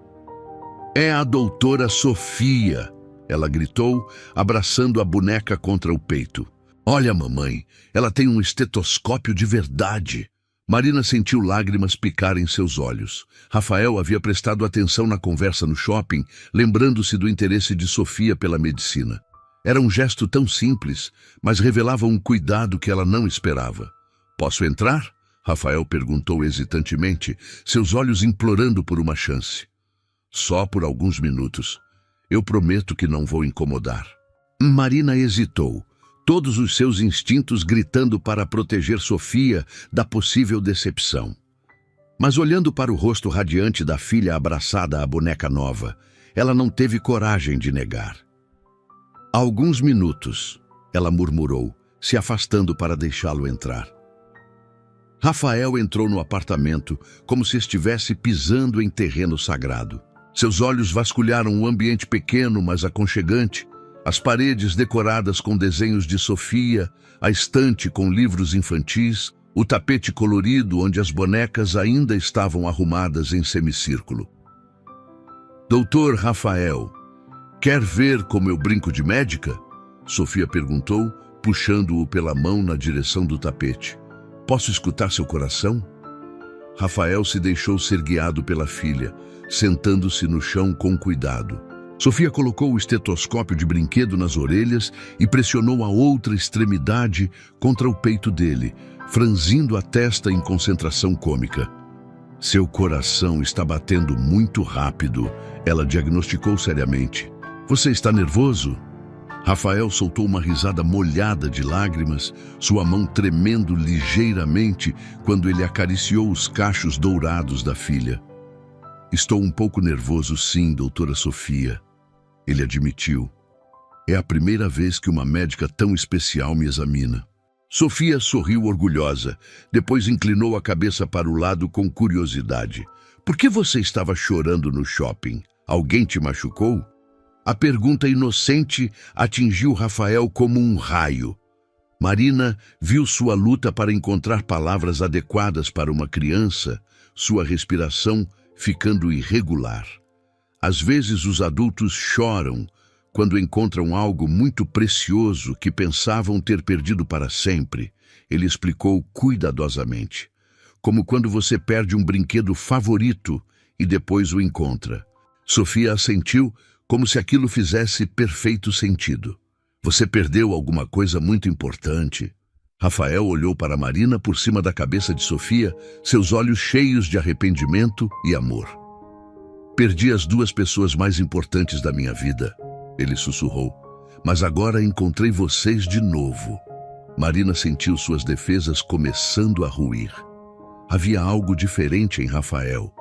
É a doutora Sofia, ela gritou, abraçando a boneca contra o peito. Olha, mamãe, ela tem um estetoscópio de verdade. Marina sentiu lágrimas picar em seus olhos. Rafael havia prestado atenção na conversa no shopping, lembrando-se do interesse de Sofia pela medicina. Era um gesto tão simples, mas revelava um cuidado que ela não esperava. Posso entrar? Rafael perguntou hesitantemente, seus olhos implorando por uma chance. Só por alguns minutos. Eu prometo que não vou incomodar. Marina hesitou. Todos os seus instintos gritando para proteger Sofia da possível decepção. Mas olhando para o rosto radiante da filha abraçada à boneca nova, ela não teve coragem de negar. Há alguns minutos, ela murmurou, se afastando para deixá-lo entrar. Rafael entrou no apartamento como se estivesse pisando em terreno sagrado. Seus olhos vasculharam o ambiente pequeno, mas aconchegante, as paredes decoradas com desenhos de Sofia, a estante com livros infantis, o tapete colorido onde as bonecas ainda estavam arrumadas em semicírculo. Doutor Rafael, quer ver como eu brinco de médica? Sofia perguntou, puxando-o pela mão na direção do tapete. Posso escutar seu coração? Rafael se deixou ser guiado pela filha, sentando-se no chão com cuidado. Sofia colocou o estetoscópio de brinquedo nas orelhas e pressionou a outra extremidade contra o peito dele, franzindo a testa em concentração cômica. Seu coração está batendo muito rápido, ela diagnosticou seriamente. Você está nervoso? Rafael soltou uma risada molhada de lágrimas, sua mão tremendo ligeiramente quando ele acariciou os cachos dourados da filha. Estou um pouco nervoso sim, doutora Sofia. Ele admitiu. É a primeira vez que uma médica tão especial me examina. Sofia sorriu orgulhosa, depois inclinou a cabeça para o lado com curiosidade. Por que você estava chorando no shopping? Alguém te machucou? A pergunta inocente atingiu Rafael como um raio. Marina viu sua luta para encontrar palavras adequadas para uma criança, sua respiração ficando irregular. Às vezes os adultos choram quando encontram algo muito precioso que pensavam ter perdido para sempre, ele explicou cuidadosamente. Como quando você perde um brinquedo favorito e depois o encontra. Sofia assentiu como se aquilo fizesse perfeito sentido. Você perdeu alguma coisa muito importante. Rafael olhou para Marina por cima da cabeça de Sofia, seus olhos cheios de arrependimento e amor. Perdi as duas pessoas mais importantes da minha vida, ele sussurrou. Mas agora encontrei vocês de novo. Marina sentiu suas defesas começando a ruir. Havia algo diferente em Rafael,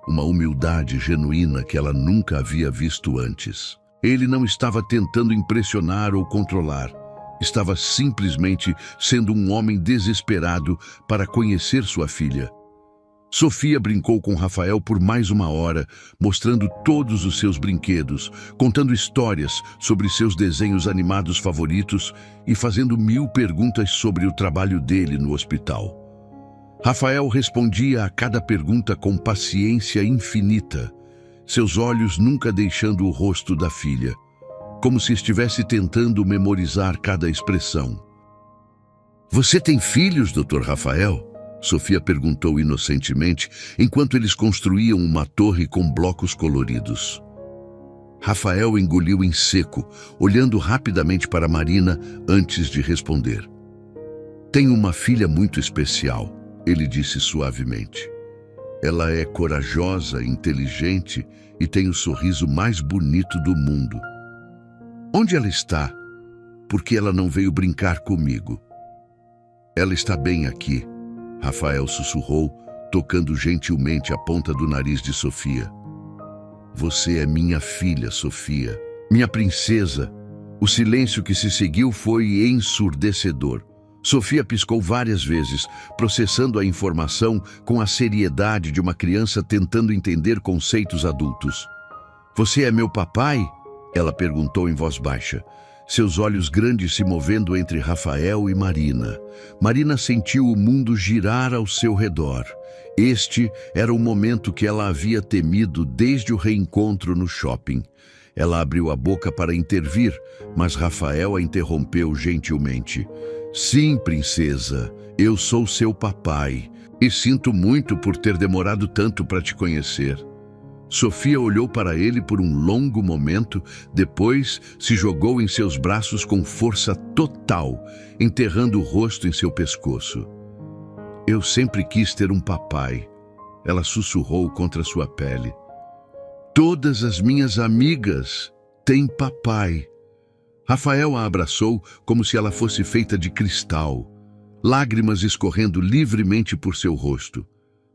uma humildade genuína que ela nunca havia visto antes. Ele não estava tentando impressionar ou controlar. Estava simplesmente sendo um homem desesperado para conhecer sua filha. Sofia brincou com Rafael por mais uma hora, mostrando todos os seus brinquedos, contando histórias sobre seus desenhos animados favoritos e fazendo 1000 perguntas sobre o trabalho dele no hospital. Rafael respondia a cada pergunta com paciência infinita, seus olhos nunca deixando o rosto da filha, como se estivesse tentando memorizar cada expressão. "Você tem filhos, Dr. Rafael?" Sofia perguntou inocentemente, enquanto eles construíam uma torre com blocos coloridos. Rafael engoliu em seco, olhando rapidamente para Marina antes de responder. "Tenho uma filha muito especial", ele disse suavemente. "Ela é corajosa, inteligente e tem o sorriso mais bonito do mundo. Onde ela está? Por que ela não veio brincar comigo?" "Ela está bem aqui", Rafael sussurrou, tocando gentilmente a ponta do nariz de Sofia. "Você é minha filha, Sofia, minha princesa." O silêncio que se seguiu foi ensurdecedor. Sofia piscou várias vezes, processando a informação com a seriedade de uma criança tentando entender conceitos adultos. "Você é meu papai?" ela perguntou em voz baixa, seus olhos grandes se movendo entre Rafael e Marina. Marina sentiu o mundo girar ao seu redor. Este era o momento que ela havia temido desde o reencontro no shopping. Ela abriu a boca para intervir, mas Rafael a interrompeu gentilmente. "Sim, princesa, eu sou seu papai e sinto muito por ter demorado tanto para te conhecer." Sofia olhou para ele por um longo momento, depois se jogou em seus braços com força total, enterrando o rosto em seu pescoço. "Eu sempre quis ter um papai", ela sussurrou contra sua pele. "Todas as minhas amigas têm papai." Rafael a abraçou como se ela fosse feita de cristal, lágrimas escorrendo livremente por seu rosto.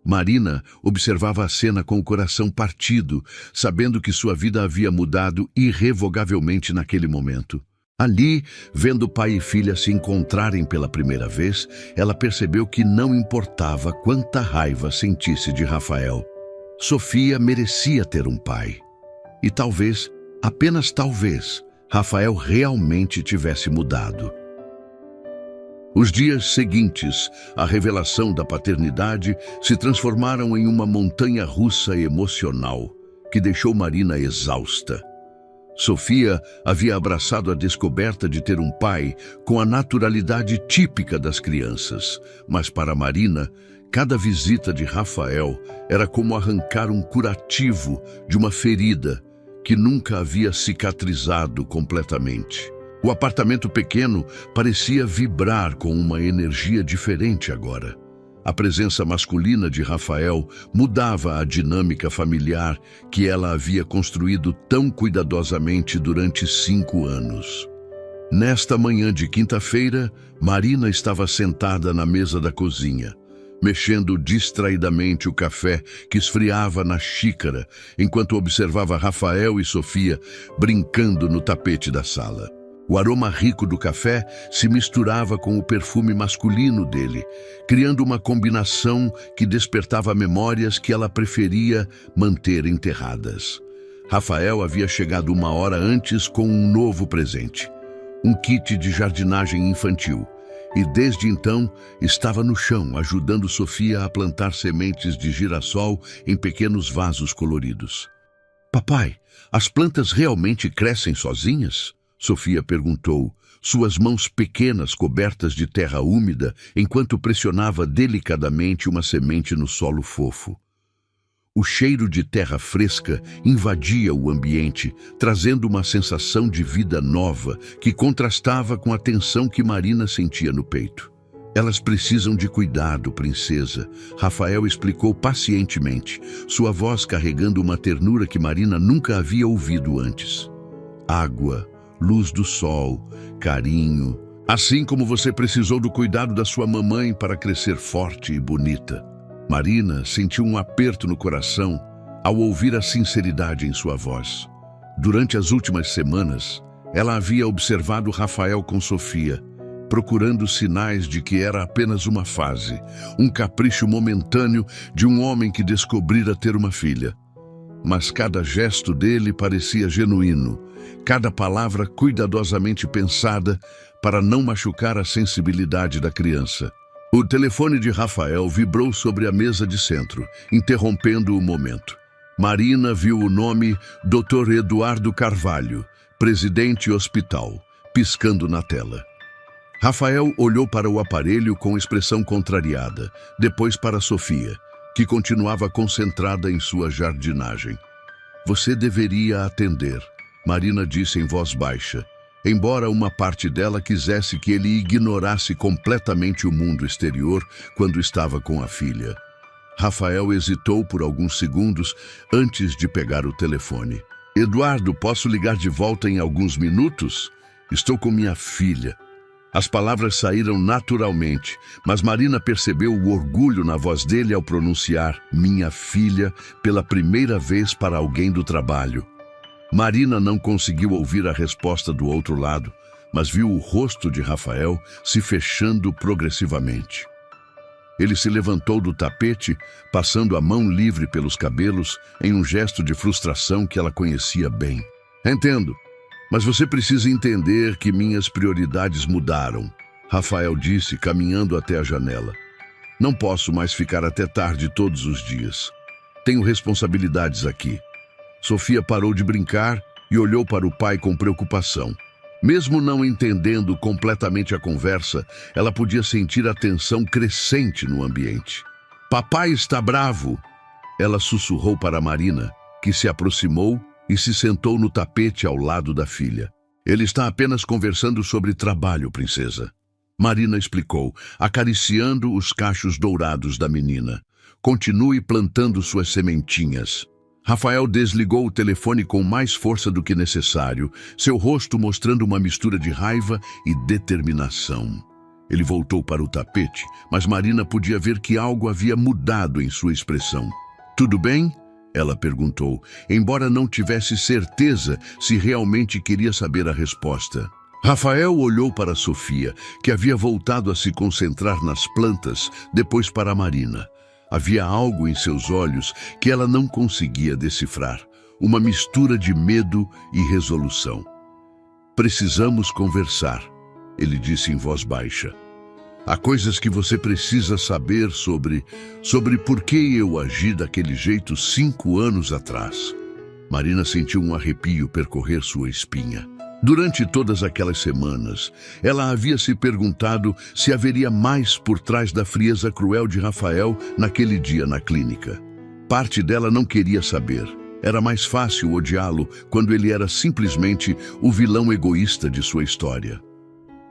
Marina observava a cena com o coração partido, sabendo que sua vida havia mudado irrevogavelmente naquele momento. Ali, vendo pai e filha se encontrarem pela primeira vez, ela percebeu que não importava quanta raiva sentisse de Rafael. Sofia merecia ter um pai. E talvez, apenas talvez, Rafael realmente tivesse mudado. Os dias seguintes, a revelação da paternidade se transformaram em uma montanha-russa emocional que deixou Marina exausta. Sofia havia abraçado a descoberta de ter um pai com a naturalidade típica das crianças, mas para Marina, cada visita de Rafael era como arrancar um curativo de uma ferida que nunca havia cicatrizado completamente. O apartamento pequeno parecia vibrar com uma energia diferente agora. A presença masculina de Rafael mudava a dinâmica familiar que ela havia construído tão cuidadosamente durante 5 anos. Nesta manhã de quinta-feira, Marina estava sentada na mesa da cozinha, mexendo distraidamente o café que esfriava na xícara, enquanto observava Rafael e Sofia brincando no tapete da sala. O aroma rico do café se misturava com o perfume masculino dele, criando uma combinação que despertava memórias que ela preferia manter enterradas. Rafael havia chegado 1 hora antes com um novo presente, um kit de jardinagem infantil, e desde então estava no chão ajudando Sofia a plantar sementes de girassol em pequenos vasos coloridos. "Papai, as plantas realmente crescem sozinhas?" Sofia perguntou, suas mãos pequenas cobertas de terra úmida, enquanto pressionava delicadamente uma semente no solo fofo. O cheiro de terra fresca invadia o ambiente, trazendo uma sensação de vida nova que contrastava com a tensão que Marina sentia no peito. "Elas precisam de cuidado, princesa", Rafael explicou pacientemente, sua voz carregando uma ternura que Marina nunca havia ouvido antes. "Água, luz do sol, carinho, Assim como você precisou do cuidado da sua mamãe para crescer forte e bonita. Marina sentiu um aperto no coração ao ouvir a sinceridade em sua voz. Durante as últimas semanas, ela havia observado Rafael com Sofia, procurando sinais de que era apenas uma fase, um capricho momentâneo de um homem que descobrira ter uma filha. Mas cada gesto dele parecia genuíno, cada palavra cuidadosamente pensada para não machucar a sensibilidade da criança. O telefone de Rafael vibrou sobre a mesa de centro, interrompendo o momento. Marina viu o nome Dr. Eduardo Carvalho, presidente hospital, piscando na tela. Rafael olhou para o aparelho com expressão contrariada, depois para Sofia, que continuava concentrada em sua jardinagem. Você deveria atender, Marina disse em voz baixa, embora uma parte dela quisesse que ele ignorasse completamente o mundo exterior quando estava com a filha. Rafael hesitou por alguns segundos antes de pegar o telefone. Eduardo, posso ligar de volta em alguns minutos? Estou com minha filha. As palavras saíram naturalmente, mas Marina percebeu o orgulho na voz dele ao pronunciar minha filha pela primeira vez para alguém do trabalho. Marina não conseguiu ouvir a resposta do outro lado, mas viu o rosto de Rafael se fechando progressivamente. Ele se levantou do tapete, passando a mão livre pelos cabelos em um gesto de frustração que ela conhecia bem. Entendo. Mas você precisa entender que minhas prioridades mudaram, Rafael disse, caminhando até a janela. Não posso mais ficar até tarde todos os dias. Tenho responsabilidades aqui. Sofia parou de brincar e olhou para o pai com preocupação. Mesmo não entendendo completamente a conversa, ela podia sentir a tensão crescente no ambiente. Papai está bravo, ela sussurrou para Marina, que se aproximou e se sentou no tapete ao lado da filha. Ele está apenas conversando sobre trabalho, princesa. Marina explicou, acariciando os cachos dourados da menina. Continue plantando suas sementinhas. Rafael desligou o telefone com mais força do que necessário, seu rosto mostrando uma mistura de raiva e determinação. Ele voltou para o tapete, mas Marina podia ver que algo havia mudado em sua expressão. Tudo bem? Ela perguntou, embora não tivesse certeza se realmente queria saber a resposta. Rafael olhou para Sofia, que havia voltado a se concentrar nas plantas, depois para Marina. Havia algo em seus olhos que ela não conseguia decifrar, uma mistura de medo e resolução. Precisamos conversar, ele disse em voz baixa. Há coisas que você precisa saber sobre por que eu agi daquele jeito 5 anos atrás. Marina sentiu um arrepio percorrer sua espinha. Durante todas aquelas semanas, ela havia se perguntado se haveria mais por trás da frieza cruel de Rafael naquele dia na clínica. Parte dela não queria saber. Era mais fácil odiá-lo quando ele era simplesmente o vilão egoísta de sua história.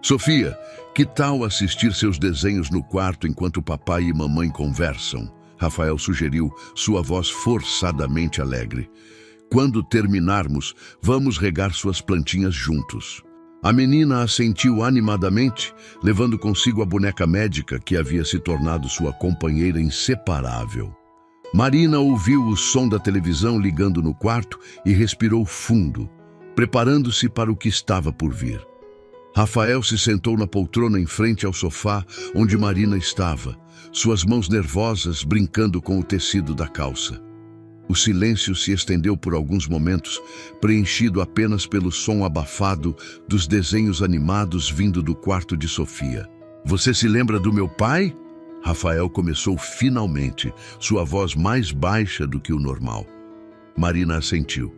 Sofia, que tal assistir seus desenhos no quarto enquanto papai e mamãe conversam? Rafael sugeriu, sua voz forçadamente alegre. Quando terminarmos, vamos regar suas plantinhas juntos. A menina assentiu animadamente, levando consigo a boneca médica que havia se tornado sua companheira inseparável. Marina ouviu o som da televisão ligando no quarto e respirou fundo, preparando-se para o que estava por vir. Rafael se sentou na poltrona em frente ao sofá onde Marina estava, suas mãos nervosas brincando com o tecido da calça. O silêncio se estendeu por alguns momentos, preenchido apenas pelo som abafado dos desenhos animados vindo do quarto de Sofia. Você se lembra do meu pai? Rafael começou finalmente, sua voz mais baixa do que o normal. Marina assentiu.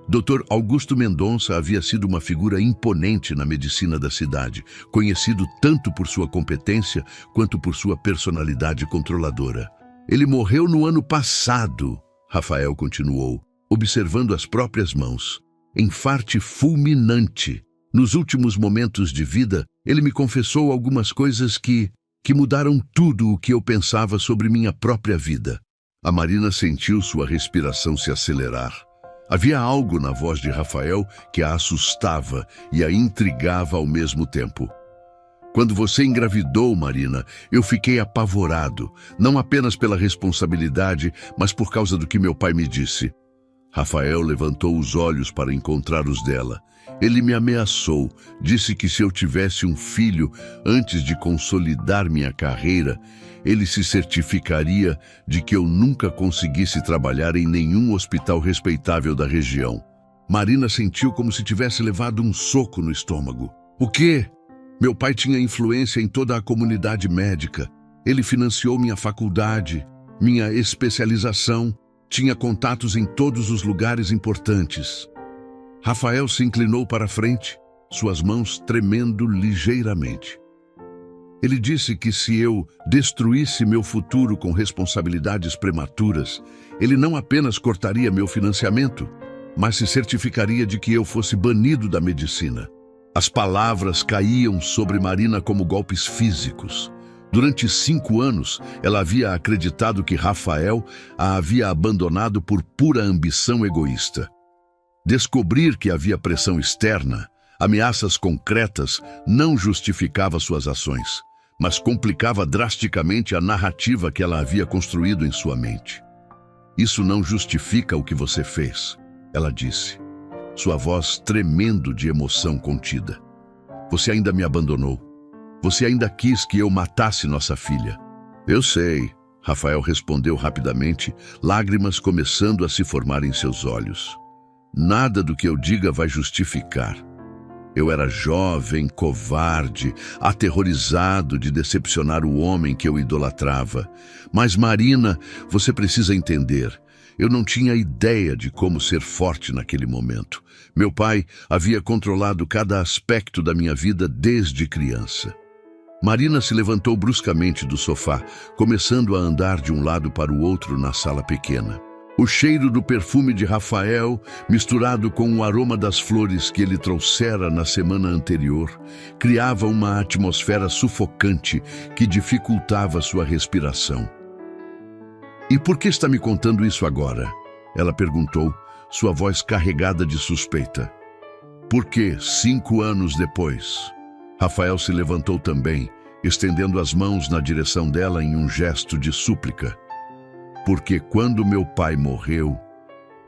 Dr. Augusto Mendonça havia sido uma figura imponente na medicina da cidade, conhecido tanto por sua competência quanto por sua personalidade controladora. Ele morreu no ano passado, Rafael continuou, observando as próprias mãos. Enfarte fulminante. Nos últimos momentos de vida, ele me confessou algumas coisas que mudaram tudo o que eu pensava sobre minha própria vida. A Marina sentiu sua respiração se acelerar. Havia algo na voz de Rafael que a assustava e a intrigava ao mesmo tempo. Quando você engravidou, Marina, eu fiquei apavorado, não apenas pela responsabilidade, mas por causa do que meu pai me disse. Rafael levantou os olhos para encontrar os dela. Ele me ameaçou, disse que se eu tivesse um filho antes de consolidar minha carreira, ele se certificaria de que eu nunca conseguisse trabalhar em nenhum hospital respeitável da região. Marina sentiu como se tivesse levado um soco no estômago. O quê? Meu pai tinha influência em toda a comunidade médica. Ele financiou minha faculdade, minha especialização, tinha contatos em todos os lugares importantes. Rafael se inclinou para a frente, suas mãos tremendo ligeiramente. Ele disse que se eu destruísse meu futuro com responsabilidades prematuras, ele não apenas cortaria meu financiamento, mas se certificaria de que eu fosse banido da medicina. As palavras caíam sobre Marina como golpes físicos. Durante 5 anos, ela havia acreditado que Rafael a havia abandonado por pura ambição egoísta. Descobrir que havia pressão externa, ameaças concretas, não justificava suas ações, mas complicava drasticamente a narrativa que ela havia construído em sua mente. Isso não justifica o que você fez, ela disse, sua voz tremendo de emoção contida. Você ainda me abandonou. Você ainda quis que eu matasse nossa filha. Eu sei, Rafael respondeu rapidamente, lágrimas começando a se formar em seus olhos. Nada do que eu diga vai justificar. Eu era jovem, covarde, aterrorizado de decepcionar o homem que eu idolatrava. Mas, Marina, você precisa entender. Eu não tinha ideia de como ser forte naquele momento. Meu pai havia controlado cada aspecto da minha vida desde criança. Marina se levantou bruscamente do sofá, começando a andar de um lado para o outro na sala pequena. O cheiro do perfume de Rafael, misturado com o aroma das flores que ele trouxera na semana anterior, criava uma atmosfera sufocante que dificultava sua respiração. E por que está me contando isso agora? Ela perguntou, sua voz carregada de suspeita. Porque 5 anos depois... Rafael se levantou também, estendendo as mãos na direção dela em um gesto de súplica. Porque quando meu pai morreu,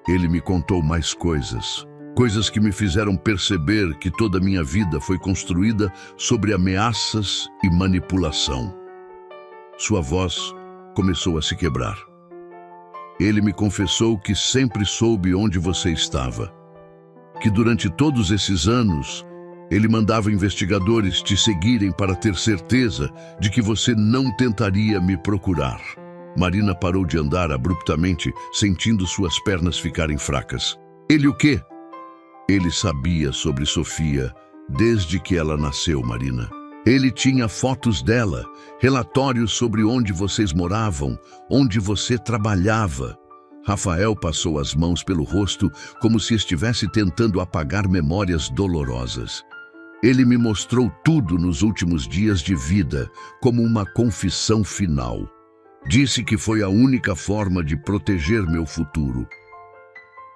ele me contou mais coisas. Coisas que me fizeram perceber que toda a minha vida foi construída sobre ameaças e manipulação. Sua voz começou a se quebrar. Ele me confessou que sempre soube onde você estava. Que durante todos esses anos... ele mandava investigadores te seguirem para ter certeza de que você não tentaria me procurar. Marina parou de andar abruptamente, sentindo suas pernas ficarem fracas. Ele o quê? Ele sabia sobre Sofia desde que ela nasceu, Marina. Ele tinha fotos dela, relatórios sobre onde vocês moravam, onde você trabalhava. Rafael passou as mãos pelo rosto como se estivesse tentando apagar memórias dolorosas. Ele me mostrou tudo nos últimos dias de vida, como uma confissão final. Disse que foi a única forma de proteger meu futuro.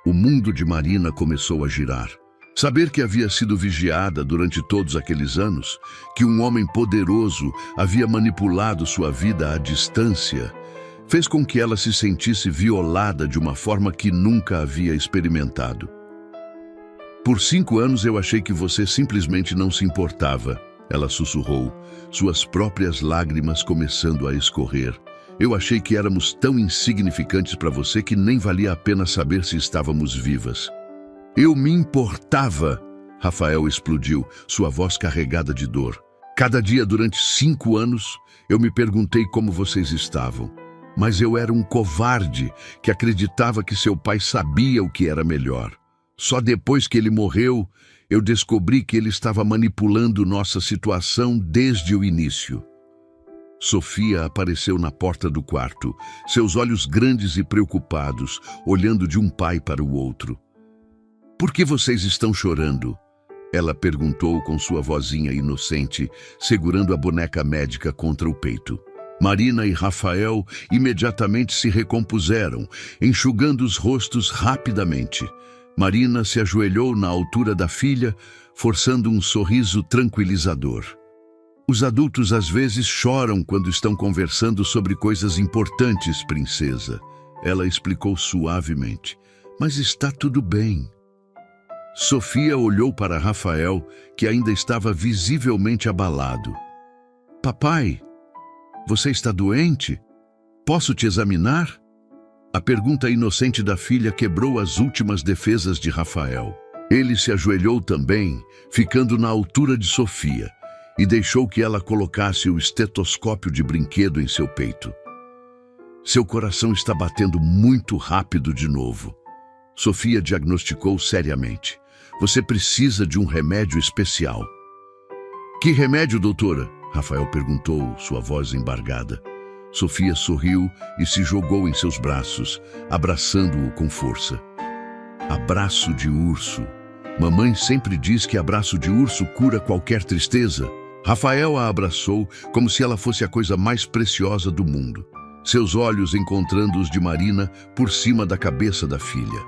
O mundo de Marina começou a girar. Saber que havia sido vigiada durante todos aqueles anos, que um homem poderoso havia manipulado sua vida à distância, fez com que ela se sentisse violada de uma forma que nunca havia experimentado. Por 5 anos eu achei que você simplesmente não se importava, ela sussurrou, suas próprias lágrimas começando a escorrer. Eu achei que éramos tão insignificantes para você que nem valia a pena saber se estávamos vivas. Eu me importava, Rafael explodiu, sua voz carregada de dor. Cada dia durante 5 anos eu me perguntei como vocês estavam. Mas eu era um covarde que acreditava que seu pai sabia o que era melhor. Só depois que ele morreu, eu descobri que ele estava manipulando nossa situação desde o início. Sofia apareceu na porta do quarto, seus olhos grandes e preocupados, olhando de um pai para o outro. Por que vocês estão chorando? Ela perguntou com sua vozinha inocente, segurando a boneca médica contra o peito. Marina e Rafael imediatamente se recompuseram, enxugando os rostos rapidamente. Marina se ajoelhou na altura da filha, forçando um sorriso tranquilizador. Os adultos às vezes choram quando estão conversando sobre coisas importantes, princesa. Ela explicou suavemente. Mas está tudo bem. Sofia olhou para Rafael, que ainda estava visivelmente abalado. Papai, você está doente? Posso te examinar? A pergunta inocente da filha quebrou as últimas defesas de Rafael. Ele se ajoelhou também, ficando na altura de Sofia, e deixou que ela colocasse o estetoscópio de brinquedo em seu peito. Seu coração está batendo muito rápido de novo. Sofia diagnosticou seriamente. Você precisa de um remédio especial. Que remédio, doutora? Rafael perguntou, sua voz embargada. Sofia sorriu e se jogou em seus braços, abraçando-o com força. Abraço de urso. Mamãe sempre diz que abraço de urso cura qualquer tristeza. Rafael a abraçou como se ela fosse a coisa mais preciosa do mundo, seus olhos encontrando os de Marina por cima da cabeça da filha.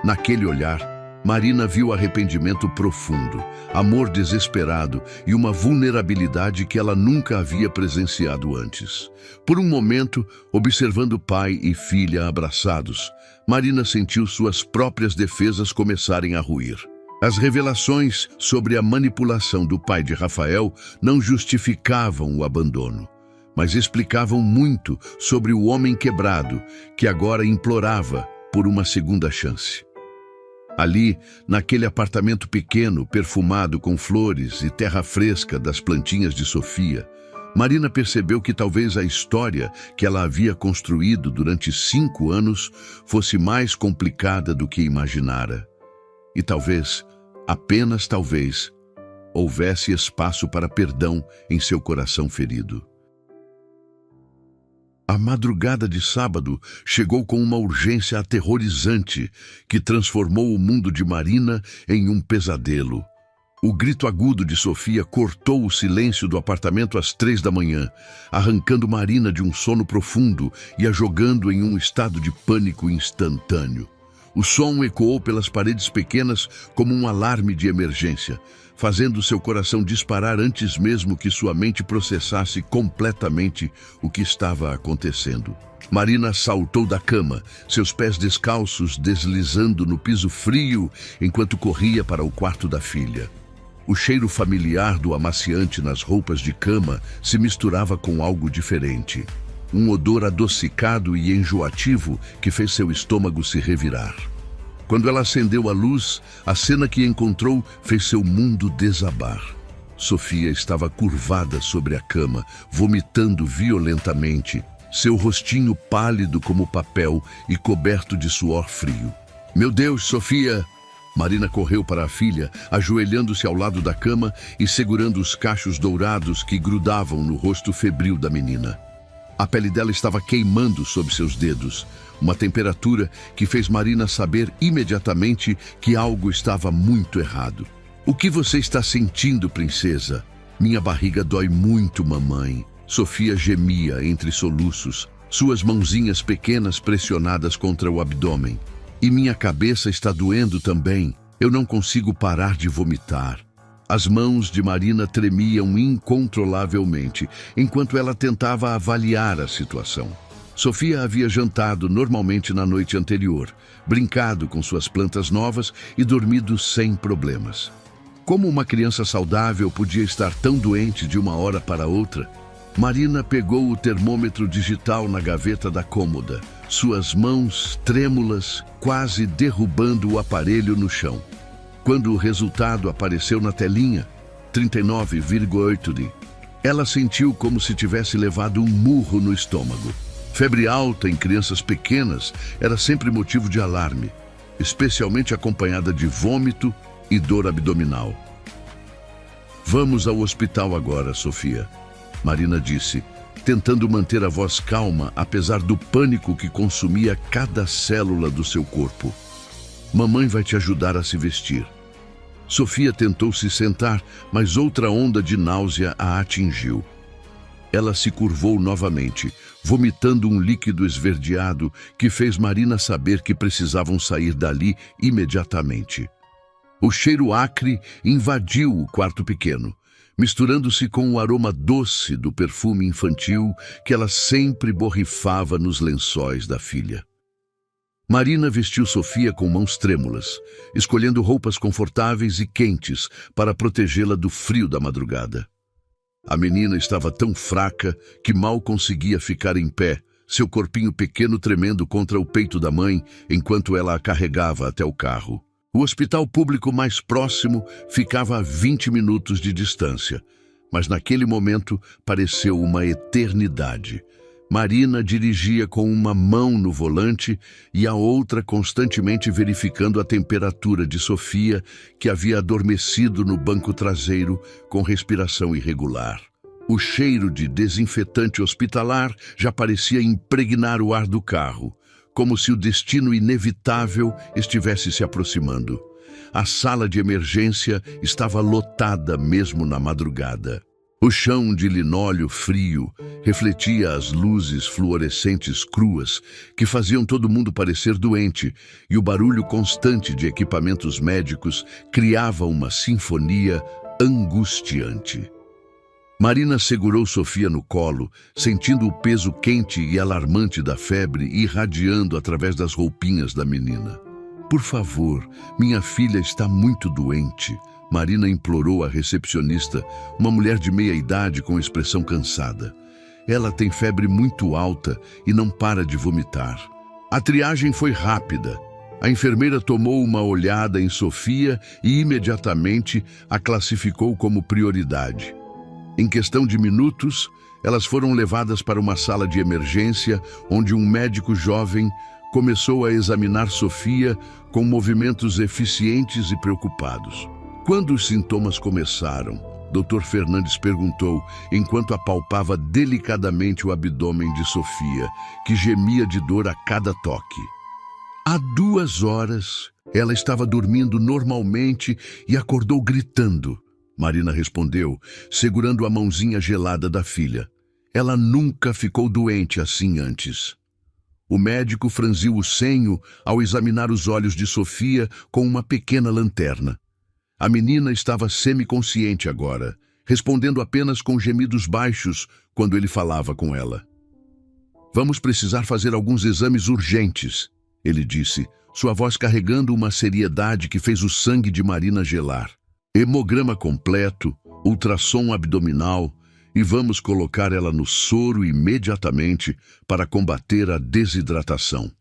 Naquele olhar, Marina viu arrependimento profundo, amor desesperado e uma vulnerabilidade que ela nunca havia presenciado antes. Por um momento, observando pai e filha abraçados, Marina sentiu suas próprias defesas começarem a ruir. As revelações sobre a manipulação do pai de Rafael não justificavam o abandono, mas explicavam muito sobre o homem quebrado que agora implorava por uma segunda chance. Ali, naquele apartamento pequeno, perfumado com flores e terra fresca das plantinhas de Sofia, Marina percebeu que talvez a história que ela havia construído durante 5 anos fosse mais complicada do que imaginara. E talvez, apenas talvez, houvesse espaço para perdão em seu coração ferido. A madrugada de sábado chegou com uma urgência aterrorizante que transformou o mundo de Marina em um pesadelo. O grito agudo de Sofia cortou o silêncio do apartamento às 3 da manhã, arrancando Marina de um sono profundo e a jogando em um estado de pânico instantâneo. O som ecoou pelas paredes pequenas como um alarme de emergência, fazendo seu coração disparar antes mesmo que sua mente processasse completamente o que estava acontecendo. Marina saltou da cama, seus pés descalços deslizando no piso frio enquanto corria para o quarto da filha. O cheiro familiar do amaciante nas roupas de cama se misturava com algo diferente. Um odor adocicado e enjoativo que fez seu estômago se revirar. Quando ela acendeu a luz, a cena que encontrou fez seu mundo desabar. Sofia estava curvada sobre a cama, vomitando violentamente, seu rostinho pálido como papel e coberto de suor frio. Meu Deus, Sofia! Marina correu para a filha, ajoelhando-se ao lado da cama e segurando os cachos dourados que grudavam no rosto febril da menina. A pele dela estava queimando sob seus dedos, uma temperatura que fez Marina saber imediatamente que algo estava muito errado. O que você está sentindo, princesa? Minha barriga dói muito, mamãe. Sofia gemia entre soluços, suas mãozinhas pequenas pressionadas contra o abdômen. E minha cabeça está doendo também. Eu não consigo parar de vomitar. As mãos de Marina tremiam incontrolavelmente, enquanto ela tentava avaliar a situação. Sofia havia jantado normalmente na noite anterior, brincado com suas plantas novas e dormido sem problemas. Como uma criança saudável podia estar tão doente de uma hora para outra? Marina pegou o termômetro digital na gaveta da cômoda, suas mãos trêmulas, quase derrubando o aparelho no chão. Quando o resultado apareceu na telinha, 39,8, ela sentiu como se tivesse levado um murro no estômago. Febre alta em crianças pequenas era sempre motivo de alarme, especialmente acompanhada de vômito e dor abdominal. Vamos ao hospital agora, Sofia, Marina disse, tentando manter a voz calma apesar do pânico que consumia cada célula do seu corpo. Mamãe vai te ajudar a se vestir. Sofia tentou se sentar, mas outra onda de náusea a atingiu. Ela se curvou novamente, vomitando um líquido esverdeado que fez Marina saber que precisavam sair dali imediatamente. O cheiro acre invadiu o quarto pequeno, misturando-se com o aroma doce do perfume infantil que ela sempre borrifava nos lençóis da filha. Marina vestiu Sofia com mãos trêmulas, escolhendo roupas confortáveis e quentes para protegê-la do frio da madrugada. A menina estava tão fraca que mal conseguia ficar em pé, seu corpinho pequeno tremendo contra o peito da mãe enquanto ela a carregava até o carro. O hospital público mais próximo ficava a 20 minutos de distância, mas naquele momento pareceu uma eternidade. Marina dirigia com uma mão no volante e a outra constantemente verificando a temperatura de Sofia, que havia adormecido no banco traseiro com respiração irregular. O cheiro de desinfetante hospitalar já parecia impregnar o ar do carro, como se o destino inevitável estivesse se aproximando. A sala de emergência estava lotada mesmo na madrugada. O chão de linóleo frio refletia as luzes fluorescentes cruas que faziam todo mundo parecer doente, e o barulho constante de equipamentos médicos criava uma sinfonia angustiante. Marina segurou Sofia no colo, sentindo o peso quente e alarmante da febre irradiando através das roupinhas da menina. "Por favor, minha filha está muito doente", Marina implorou à recepcionista, uma mulher de meia idade com expressão cansada. "Ela tem febre muito alta e não para de vomitar." A triagem foi rápida. A enfermeira tomou uma olhada em Sofia e imediatamente a classificou como prioridade. Em questão de minutos, elas foram levadas para uma sala de emergência, onde um médico jovem começou a examinar Sofia com movimentos eficientes e preocupados. Quando os sintomas começaram, Dr. Fernandes perguntou, enquanto apalpava delicadamente o abdômen de Sofia, que gemia de dor a cada toque. Há 2 horas, ela estava dormindo normalmente e acordou gritando. Marina respondeu, segurando a mãozinha gelada da filha. Ela nunca ficou doente assim antes. O médico franziu o senho ao examinar os olhos de Sofia com uma pequena lanterna. A menina estava semiconsciente agora, respondendo apenas com gemidos baixos quando ele falava com ela. "Vamos precisar fazer alguns exames urgentes", ele disse, sua voz carregando uma seriedade que fez o sangue de Marina gelar. "Hemograma completo, ultrassom abdominal e vamos colocar ela no soro imediatamente para combater a desidratação."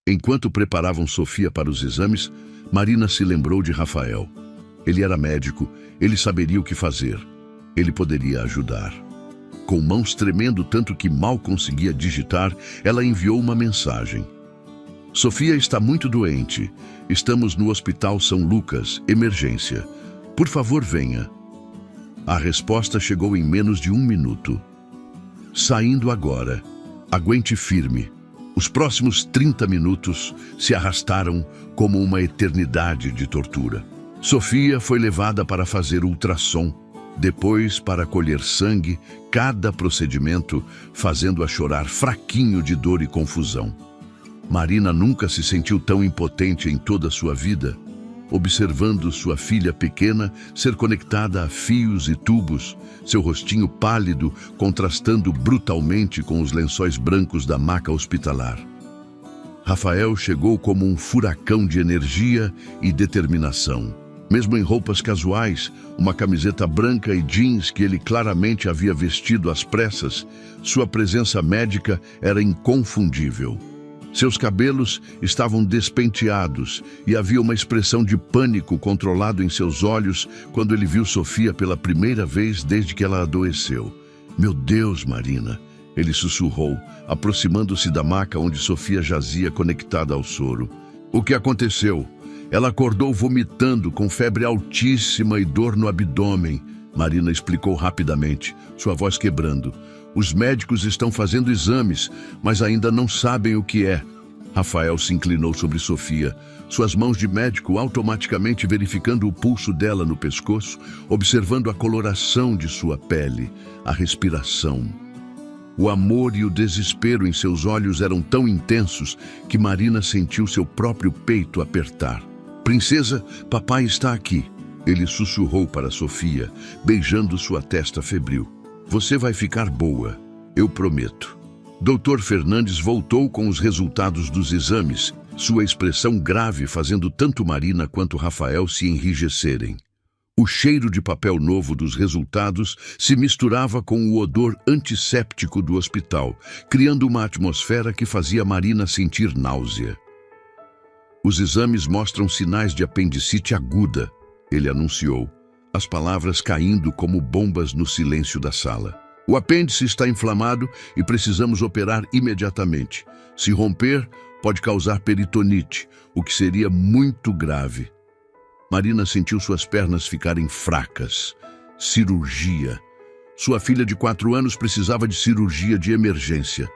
Enquanto preparavam Sofia para os exames, Marina se lembrou de Rafael. Ele era médico, ele saberia o que fazer. Ele poderia ajudar. Com mãos tremendo tanto que mal conseguia digitar, ela enviou uma mensagem. "Sofia está muito doente. Estamos no Hospital São Lucas, emergência. Por favor, venha." A resposta chegou em menos de 1 minuto. "Saindo agora. Aguente firme." Os próximos 30 minutos se arrastaram como uma eternidade de tortura. Sofia foi levada para fazer ultrassom, depois para colher sangue, cada procedimento fazendo-a chorar fraquinho de dor e confusão. Marina nunca se sentiu tão impotente em toda a sua vida, observando sua filha pequena ser conectada a fios e tubos, seu rostinho pálido contrastando brutalmente com os lençóis brancos da maca hospitalar. Rafael chegou como um furacão de energia e determinação. Mesmo em roupas casuais, uma camiseta branca e jeans que ele claramente havia vestido às pressas, sua presença médica era inconfundível. Seus cabelos estavam despenteados e havia uma expressão de pânico controlado em seus olhos quando ele viu Sofia pela primeira vez desde que ela adoeceu. "Meu Deus, Marina!" ele sussurrou, aproximando-se da maca onde Sofia jazia conectada ao soro. "O que aconteceu?" "Ela acordou vomitando, com febre altíssima e dor no abdômen", Marina explicou rapidamente, sua voz quebrando. "Os médicos estão fazendo exames, mas ainda não sabem o que é." Rafael se inclinou sobre Sofia, suas mãos de médico automaticamente verificando o pulso dela no pescoço, observando a coloração de sua pele, a respiração. O amor e o desespero em seus olhos eram tão intensos que Marina sentiu seu próprio peito apertar. "Princesa, papai está aqui." Ele sussurrou para Sofia, beijando sua testa febril. Você vai ficar boa, eu prometo. Dr. Fernandes voltou com os resultados dos exames, sua expressão grave fazendo tanto Marina quanto Rafael se enrijecerem. O cheiro de papel novo dos resultados se misturava com o odor antisséptico do hospital, criando uma atmosfera que fazia Marina sentir náusea. Os exames mostram sinais de apendicite aguda, ele anunciou, as palavras caindo como bombas no silêncio da sala. O apêndice está inflamado e precisamos operar imediatamente. Se romper, pode causar peritonite, o que seria muito grave. Marina sentiu suas pernas ficarem fracas. Cirurgia. Sua filha de 4 anos precisava de cirurgia de emergência.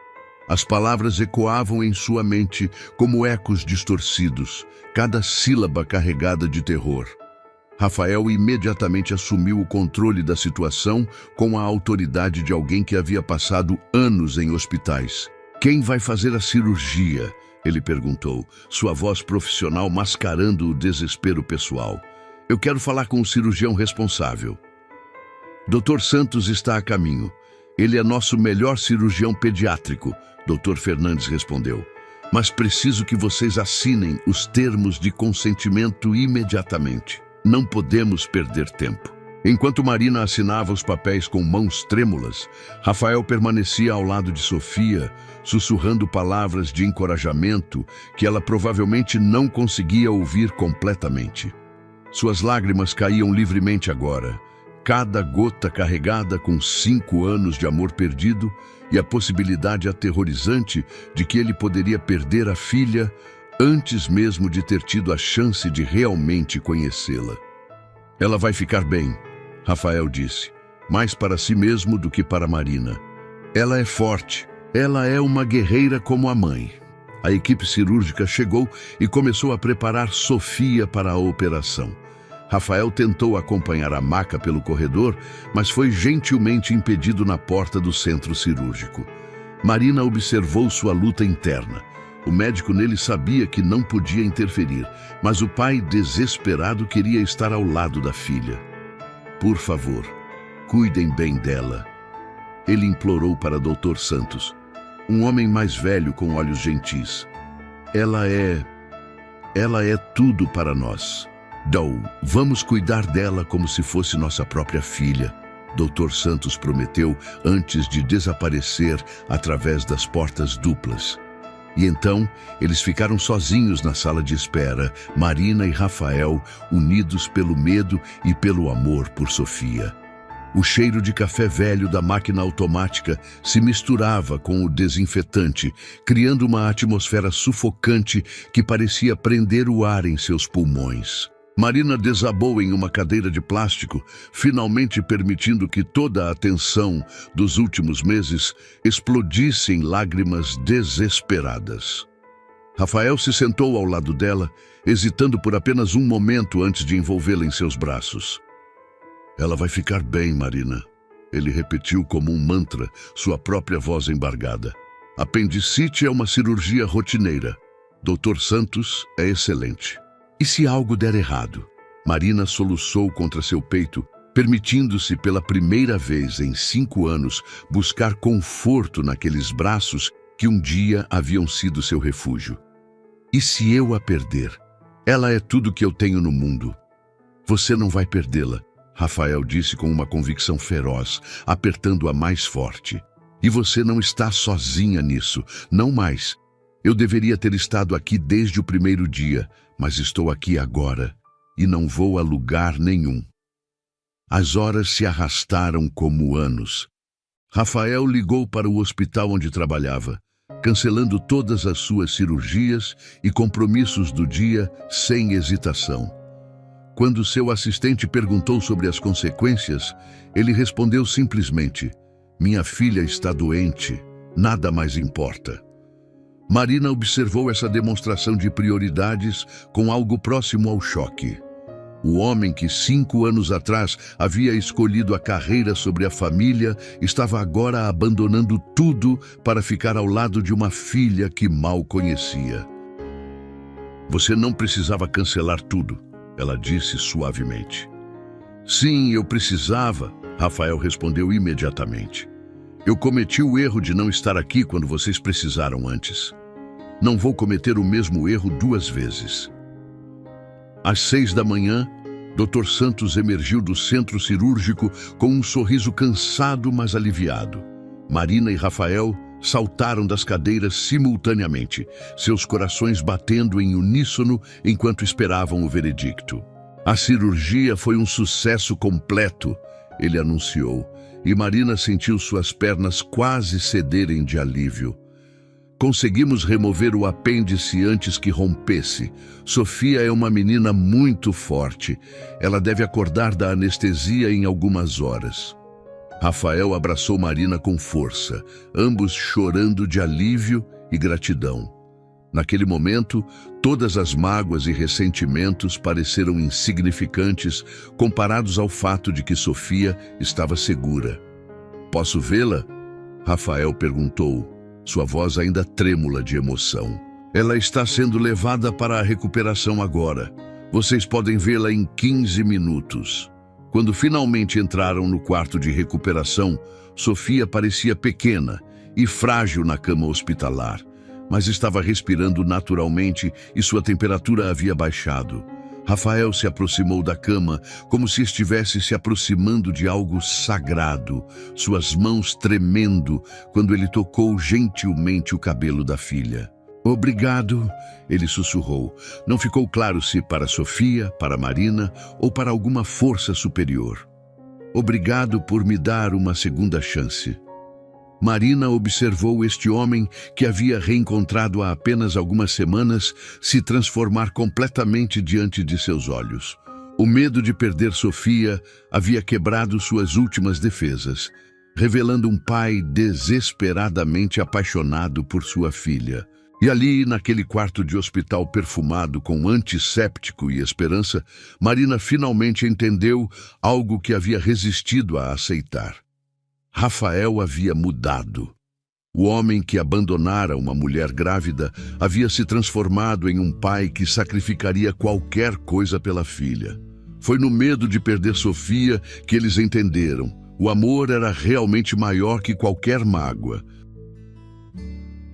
As palavras ecoavam em sua mente como ecos distorcidos, cada sílaba carregada de terror. Rafael imediatamente assumiu o controle da situação com a autoridade de alguém que havia passado anos em hospitais. Quem vai fazer a cirurgia? Ele perguntou, sua voz profissional mascarando o desespero pessoal. Eu quero falar com o cirurgião responsável. Dr. Santos está a caminho. Ele é nosso melhor cirurgião pediátrico, Dr. Fernandes respondeu. Mas preciso que vocês assinem os termos de consentimento imediatamente. Não podemos perder tempo. Enquanto Marina assinava os papéis com mãos trêmulas, Rafael permanecia ao lado de Sofia, sussurrando palavras de encorajamento que ela provavelmente não conseguia ouvir completamente. Suas lágrimas caíam livremente agora, cada gota carregada com 5 anos de amor perdido e a possibilidade aterrorizante de que ele poderia perder a filha antes mesmo de ter tido a chance de realmente conhecê-la. Ela vai ficar bem, Rafael disse, mais para si mesmo do que para Marina. Ela é forte, ela é uma guerreira como a mãe. A equipe cirúrgica chegou e começou a preparar Sofia para a operação. Rafael tentou acompanhar a maca pelo corredor, mas foi gentilmente impedido na porta do centro cirúrgico. Marina observou sua luta interna. O médico nele sabia que não podia interferir, mas o pai, desesperado, queria estar ao lado da filha. Por favor, cuidem bem dela. Ele implorou para Dr. Santos, um homem mais velho com olhos gentis. Ela é tudo para nós. Vamos cuidar dela como se fosse nossa própria filha, Dr. Santos prometeu antes de desaparecer através das portas duplas. E então, eles ficaram sozinhos na sala de espera, Marina e Rafael, unidos pelo medo e pelo amor por Sofia. O cheiro de café velho da máquina automática se misturava com o desinfetante, criando uma atmosfera sufocante que parecia prender o ar em seus pulmões. Marina desabou em uma cadeira de plástico, finalmente permitindo que toda a tensão dos últimos meses explodisse em lágrimas desesperadas. Rafael se sentou ao lado dela, hesitando por apenas um momento antes de envolvê-la em seus braços. Ela vai ficar bem, Marina. Ele repetiu como um mantra, sua própria voz embargada. Apendicite é uma cirurgia rotineira. Dr. Santos é excelente. E se algo der errado? Marina soluçou contra seu peito, permitindo-se pela primeira vez em 5 anos buscar conforto naqueles braços que um dia haviam sido seu refúgio. E se eu a perder? Ela é tudo que eu tenho no mundo. Você não vai perdê-la, Rafael disse com uma convicção feroz, apertando-a mais forte. E você não está sozinha nisso, não mais. Eu deveria ter estado aqui desde o primeiro dia, mas estou aqui agora e não vou a lugar nenhum. As horas se arrastaram como anos. Rafael ligou para o hospital onde trabalhava, cancelando todas as suas cirurgias e compromissos do dia sem hesitação. Quando seu assistente perguntou sobre as consequências, ele respondeu simplesmente: "Minha filha está doente, nada mais importa." Marina observou essa demonstração de prioridades com algo próximo ao choque. O homem que 5 anos atrás havia escolhido a carreira sobre a família estava agora abandonando tudo para ficar ao lado de uma filha que mal conhecia. Você não precisava cancelar tudo, ela disse suavemente. Sim, eu precisava, Rafael respondeu imediatamente. Eu cometi o erro de não estar aqui quando vocês precisaram antes. Não vou cometer o mesmo erro 2 vezes. Às 6 da manhã, Dr. Santos emergiu do centro cirúrgico com um sorriso cansado, mas aliviado. Marina e Rafael saltaram das cadeiras simultaneamente, seus corações batendo em uníssono enquanto esperavam o veredicto. A cirurgia foi um sucesso completo, ele anunciou, e Marina sentiu suas pernas quase cederem de alívio. Conseguimos remover o apêndice antes que rompesse. Sofia é uma menina muito forte. Ela deve acordar da anestesia em algumas horas. Rafael abraçou Marina com força, ambos chorando de alívio e gratidão. Naquele momento, todas as mágoas e ressentimentos pareceram insignificantes comparados ao fato de que Sofia estava segura. "Posso vê-la?" Rafael perguntou, sua voz ainda trêmula de emoção. "Ela está sendo levada para a recuperação agora. Vocês podem vê-la em 15 minutos. Quando finalmente entraram no quarto de recuperação, Sofia parecia pequena e frágil na cama hospitalar, mas estava respirando naturalmente e sua temperatura havia baixado. Rafael se aproximou da cama como se estivesse se aproximando de algo sagrado, suas mãos tremendo quando ele tocou gentilmente o cabelo da filha. "Obrigado", ele sussurrou. Não ficou claro se para Sofia, para Marina ou para alguma força superior. "Obrigado por me dar uma segunda chance." Marina observou este homem que havia reencontrado há apenas algumas semanas se transformar completamente diante de seus olhos. O medo de perder Sofia havia quebrado suas últimas defesas, revelando um pai desesperadamente apaixonado por sua filha. E ali, naquele quarto de hospital perfumado com antisséptico e esperança, Marina finalmente entendeu algo que havia resistido a aceitar. Rafael havia mudado. O homem que abandonara uma mulher grávida havia se transformado em um pai que sacrificaria qualquer coisa pela filha. Foi no medo de perder Sofia que eles entenderam. O amor era realmente maior que qualquer mágoa.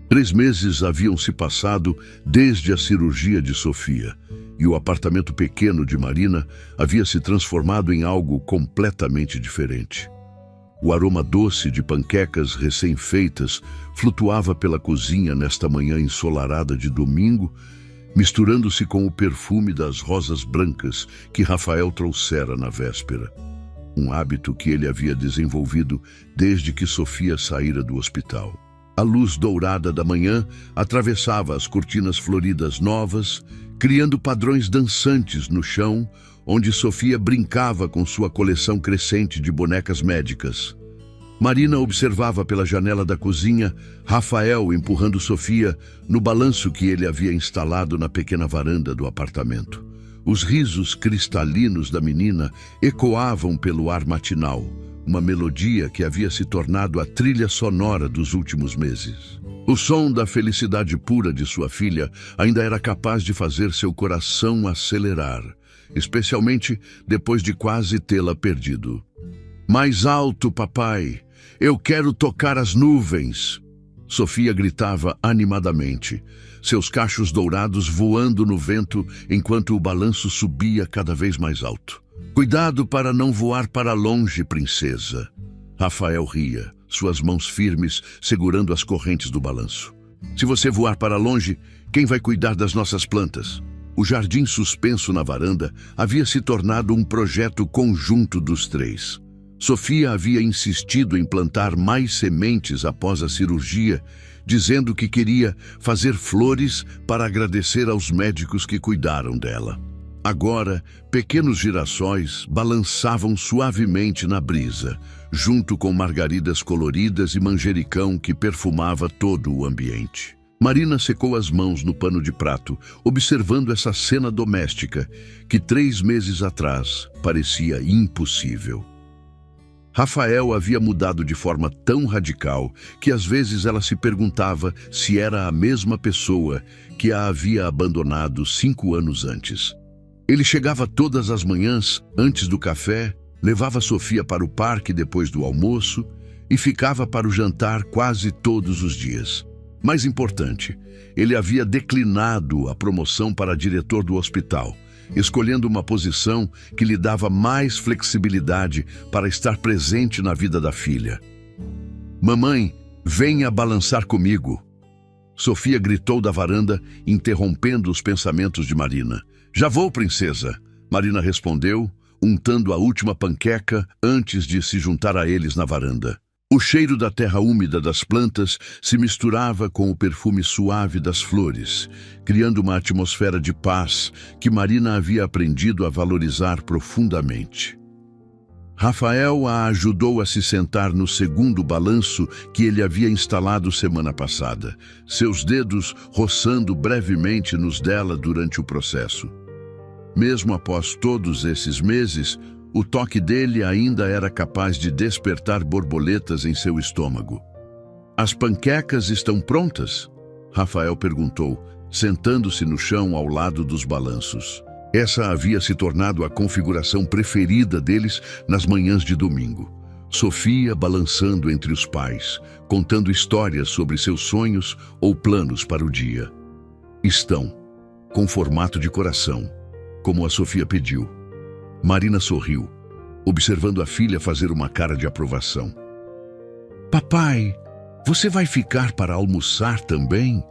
3 meses haviam se passado desde a cirurgia de Sofia, e o apartamento pequeno de Marina havia se transformado em algo completamente diferente. O aroma doce de panquecas recém-feitas flutuava pela cozinha nesta manhã ensolarada de domingo, misturando-se com o perfume das rosas brancas que Rafael trouxera na véspera. Um hábito que ele havia desenvolvido desde que Sofia saíra do hospital. A luz dourada da manhã atravessava as cortinas floridas novas, criando padrões dançantes no chão, onde Sofia brincava com sua coleção crescente de bonecas médicas. Marina observava pela janela da cozinha Rafael empurrando Sofia no balanço que ele havia instalado na pequena varanda do apartamento. Os risos cristalinos da menina ecoavam pelo ar matinal, uma melodia que havia se tornado a trilha sonora dos últimos meses. O som da felicidade pura de sua filha ainda era capaz de fazer seu coração acelerar, especialmente depois de quase tê-la perdido. "Mais alto, papai! Eu quero tocar as nuvens!" Sofia gritava animadamente, seus cachos dourados voando no vento enquanto o balanço subia cada vez mais alto. "Cuidado para não voar para longe, princesa!" Rafael ria, suas mãos firmes segurando as correntes do balanço. "Se você voar para longe, quem vai cuidar das nossas plantas?" O jardim suspenso na varanda havia se tornado um projeto conjunto dos 3. Sofia havia insistido em plantar mais sementes após a cirurgia, dizendo que queria fazer flores para agradecer aos médicos que cuidaram dela. Agora, pequenos girassóis balançavam suavemente na brisa, junto com margaridas coloridas e manjericão que perfumava todo o ambiente. Marina secou as mãos no pano de prato, observando essa cena doméstica que 3 meses atrás parecia impossível. Rafael havia mudado de forma tão radical que às vezes ela se perguntava se era a mesma pessoa que a havia abandonado 5 anos antes. Ele chegava todas as manhãs, antes do café, levava Sofia para o parque depois do almoço e ficava para o jantar quase todos os dias. Mais importante, ele havia declinado a promoção para diretor do hospital, escolhendo uma posição que lhe dava mais flexibilidade para estar presente na vida da filha. "Mamãe, venha balançar comigo!" Sofia gritou da varanda, interrompendo os pensamentos de Marina. "Já vou, princesa!" Marina respondeu, untando a última panqueca antes de se juntar a eles na varanda. O cheiro da terra úmida das plantas se misturava com o perfume suave das flores, criando uma atmosfera de paz que Marina havia aprendido a valorizar profundamente. Rafael a ajudou a se sentar no segundo balanço que ele havia instalado semana passada, seus dedos roçando brevemente nos dela durante o processo. Mesmo após todos esses meses, o toque dele ainda era capaz de despertar borboletas em seu estômago. "As panquecas estão prontas?" Rafael perguntou, sentando-se no chão ao lado dos balanços. Essa havia se tornado a configuração preferida deles nas manhãs de domingo. Sofia balançando entre os pais, contando histórias sobre seus sonhos ou planos para o dia. "Estão, com formato de coração, como a Sofia pediu." Marina sorriu, observando a filha fazer uma cara de aprovação. "Papai, você vai ficar para almoçar também?"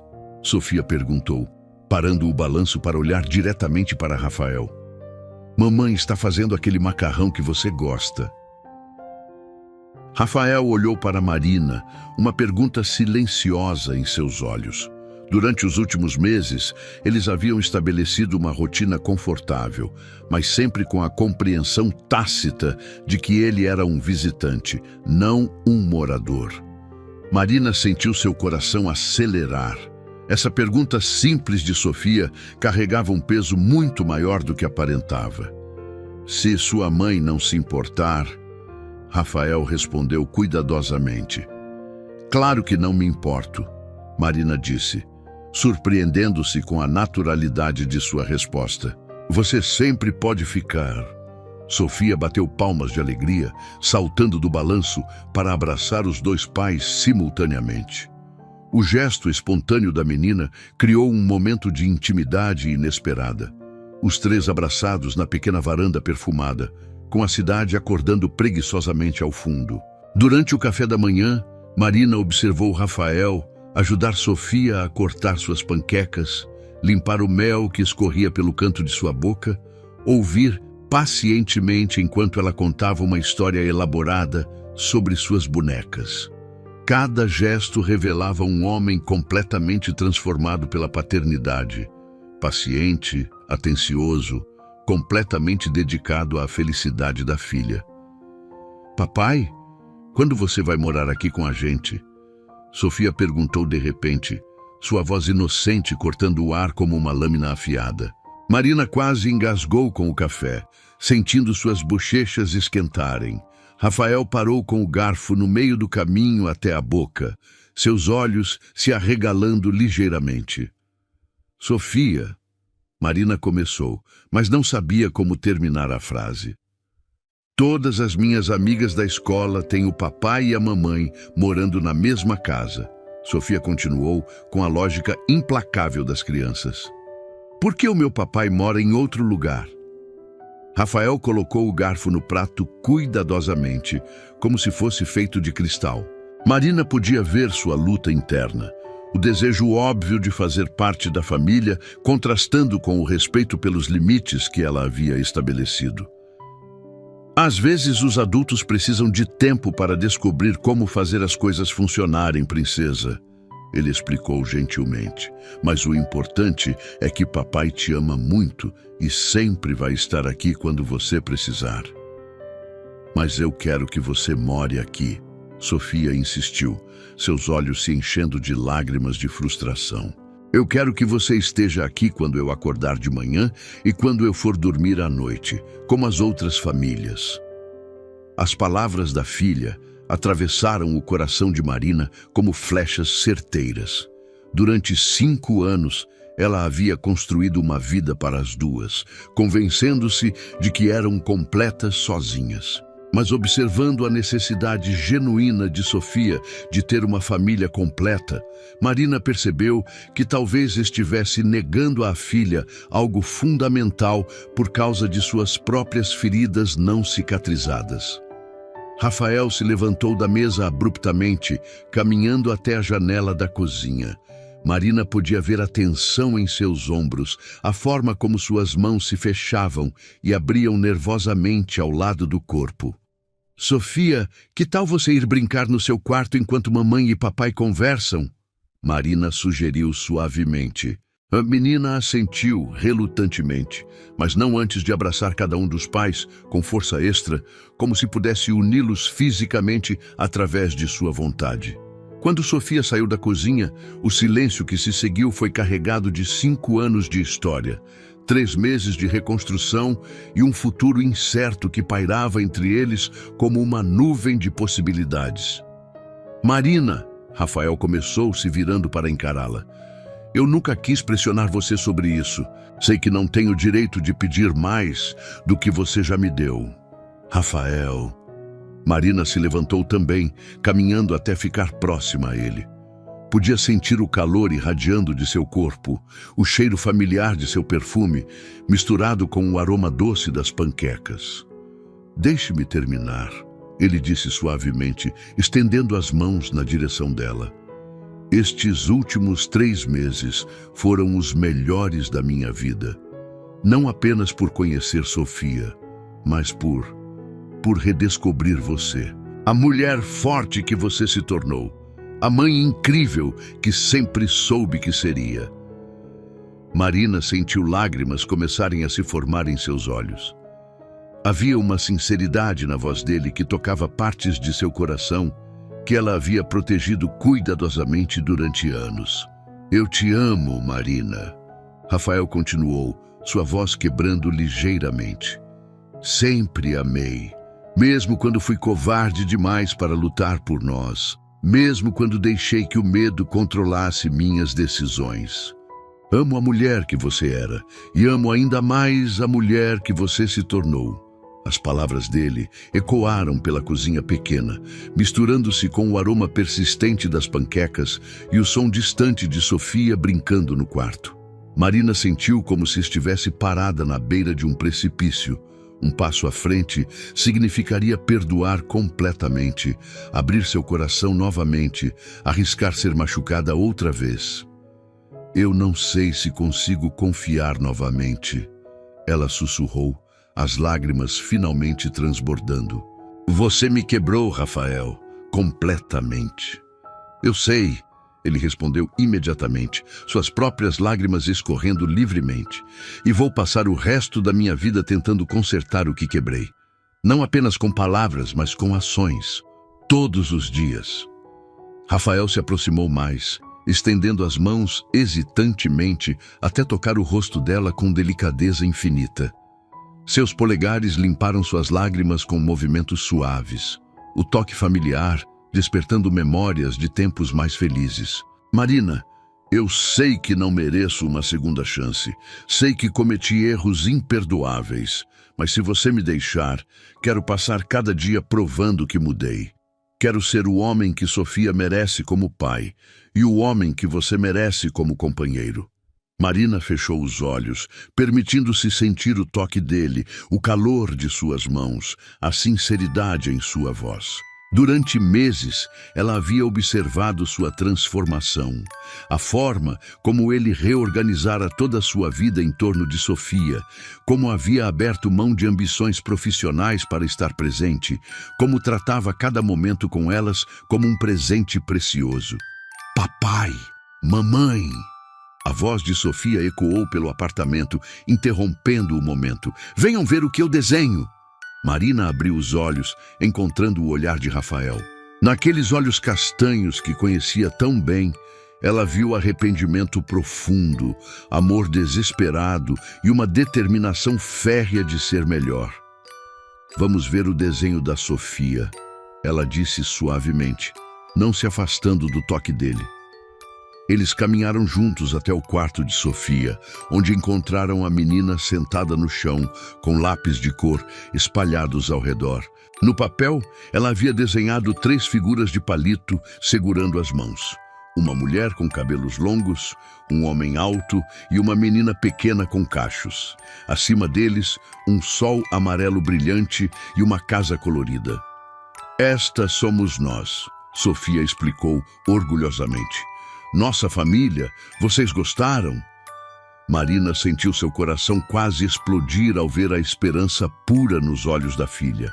Sofia perguntou, parando o balanço para olhar diretamente para Rafael. "Mamãe está fazendo aquele macarrão que você gosta." Rafael olhou para Marina, uma pergunta silenciosa em seus olhos. Durante os últimos meses, eles haviam estabelecido uma rotina confortável, mas sempre com a compreensão tácita de que ele era um visitante, não um morador. Marina sentiu seu coração acelerar. Essa pergunta simples de Sofia carregava um peso muito maior do que aparentava. "Se sua mãe não se importar," Rafael respondeu cuidadosamente. "Claro que não me importo," Marina disse, surpreendendo-se com a naturalidade de sua resposta. "Você sempre pode ficar." Sofia bateu palmas de alegria, saltando do balanço para abraçar os dois pais simultaneamente. O gesto espontâneo da menina criou um momento de intimidade inesperada. Os três abraçados na pequena varanda perfumada, com a cidade acordando preguiçosamente ao fundo. Durante o café da manhã, Marina observou Rafael ajudar Sofia a cortar suas panquecas, limpar o mel que escorria pelo canto de sua boca, ouvir pacientemente enquanto ela contava uma história elaborada sobre suas bonecas. Cada gesto revelava um homem completamente transformado pela paternidade, paciente, atencioso, completamente dedicado à felicidade da filha. "Papai, quando você vai morar aqui com a gente?" Sofia perguntou de repente, sua voz inocente cortando o ar como uma lâmina afiada. Marina quase engasgou com o café, sentindo suas bochechas esquentarem. Rafael parou com o garfo no meio do caminho até a boca, seus olhos se arregalando ligeiramente. "Sofia," Marina começou, mas não sabia como terminar a frase. "Todas as minhas amigas da escola têm o papai e a mamãe morando na mesma casa." Sofia continuou com a lógica implacável das crianças. "Por que o meu papai mora em outro lugar?" Rafael colocou o garfo no prato cuidadosamente, como se fosse feito de cristal. Marina podia ver sua luta interna, o desejo óbvio de fazer parte da família, contrastando com o respeito pelos limites que ela havia estabelecido. "Às vezes os adultos precisam de tempo para descobrir como fazer as coisas funcionarem, princesa," ele explicou gentilmente. "Mas o importante é que papai te ama muito e sempre vai estar aqui quando você precisar." "Mas eu quero que você more aqui," Sofia insistiu, seus olhos se enchendo de lágrimas de frustração. "Eu quero que você esteja aqui quando eu acordar de manhã e quando eu for dormir à noite, como as outras famílias." As palavras da filha atravessaram o coração de Marina como flechas certeiras. Durante 5 anos, Ela havia construído uma vida para as duas, convencendo-se de que eram completas sozinhas. Mas observando a necessidade genuína de Sofia de ter uma família completa, Marina percebeu que talvez estivesse negando à filha algo fundamental por causa de suas próprias feridas não cicatrizadas. Rafael se levantou da mesa abruptamente, caminhando até a janela da cozinha. Marina podia ver a tensão em seus ombros, a forma como suas mãos se fechavam e abriam nervosamente ao lado do corpo. Sofia, que tal você ir brincar no seu quarto enquanto mamãe e papai conversam? Marina sugeriu suavemente. A menina assentiu relutantemente, mas não antes de abraçar cada um dos pais com força extra, como se pudesse uni-los fisicamente através de sua vontade. Quando Sofia saiu da cozinha, o silêncio que se seguiu foi carregado de 5 anos de história, 3 meses de reconstrução e um futuro incerto que pairava entre eles como uma nuvem de possibilidades. Marina, Rafael começou se virando para encará-la. Eu nunca quis pressionar você sobre isso. Sei que não tenho direito de pedir mais do que você já me deu. Rafael. Marina se levantou também, caminhando até ficar próxima a ele. Podia sentir o calor irradiando de seu corpo, o cheiro familiar de seu perfume, misturado com o aroma doce das panquecas. Deixe-me terminar, ele disse suavemente, estendendo as mãos na direção dela. Estes últimos 3 meses foram os melhores da minha vida. Não apenas por conhecer Sofia, mas por redescobrir você. A mulher forte que você se tornou. A mãe incrível que sempre soube que seria. Marina sentiu lágrimas começarem a se formar em seus olhos. Havia uma sinceridade na voz dele que tocava partes de seu coração que ela havia protegido cuidadosamente durante anos. Eu te amo, Marina. Rafael continuou, sua voz quebrando ligeiramente. Sempre amei, mesmo quando fui covarde demais para lutar por nós, mesmo quando deixei que o medo controlasse minhas decisões. Amo a mulher que você era e amo ainda mais a mulher que você se tornou. As palavras dele ecoaram pela cozinha pequena, misturando-se com o aroma persistente das panquecas e o som distante de Sofia brincando no quarto. Marina sentiu como se estivesse parada na beira de um precipício. Um passo à frente significaria perdoar completamente, abrir seu coração novamente, arriscar ser machucada outra vez. Eu não sei se consigo confiar novamente, ela sussurrou, as lágrimas finalmente transbordando. Você me quebrou, Rafael, completamente. Eu sei, ele respondeu imediatamente, suas próprias lágrimas escorrendo livremente. E vou passar o resto da minha vida tentando consertar o que quebrei. Não apenas com palavras, mas com ações. Todos os dias. Rafael se aproximou mais, estendendo as mãos hesitantemente até tocar o rosto dela com delicadeza infinita. Seus polegares limparam suas lágrimas com movimentos suaves. O toque familiar, despertando memórias de tempos mais felizes. Marina, eu sei que não mereço uma segunda chance. Sei que cometi erros imperdoáveis. Mas se você me deixar, quero passar cada dia provando que mudei. Quero ser o homem que Sofia merece como pai e o homem que você merece como companheiro. Marina fechou os olhos, permitindo-se sentir o toque dele, o calor de suas mãos, a sinceridade em sua voz. Durante meses, ela havia observado sua transformação, a forma como ele reorganizara toda a sua vida em torno de Sofia, como havia aberto mão de ambições profissionais para estar presente, como tratava cada momento com elas como um presente precioso. Papai, mamãe... A voz de Sofia ecoou pelo apartamento, interrompendo o momento. Venham ver o que eu desenho! Marina abriu os olhos, encontrando o olhar de Rafael. Naqueles olhos castanhos que conhecia tão bem, ela viu arrependimento profundo, amor desesperado e uma determinação férrea de ser melhor. Vamos ver o desenho da Sofia, ela disse suavemente, não se afastando do toque dele. Eles caminharam juntos até o quarto de Sofia, onde encontraram a menina sentada no chão, com lápis de cor espalhados ao redor. No papel, ela havia desenhado 3 figuras de palito segurando as mãos. Uma mulher com cabelos longos, um homem alto e uma menina pequena com cachos. Acima deles, um sol amarelo brilhante e uma casa colorida. "Esta somos nós", Sofia explicou orgulhosamente. "Nossa família, vocês gostaram?" Marina sentiu seu coração quase explodir ao ver a esperança pura nos olhos da filha.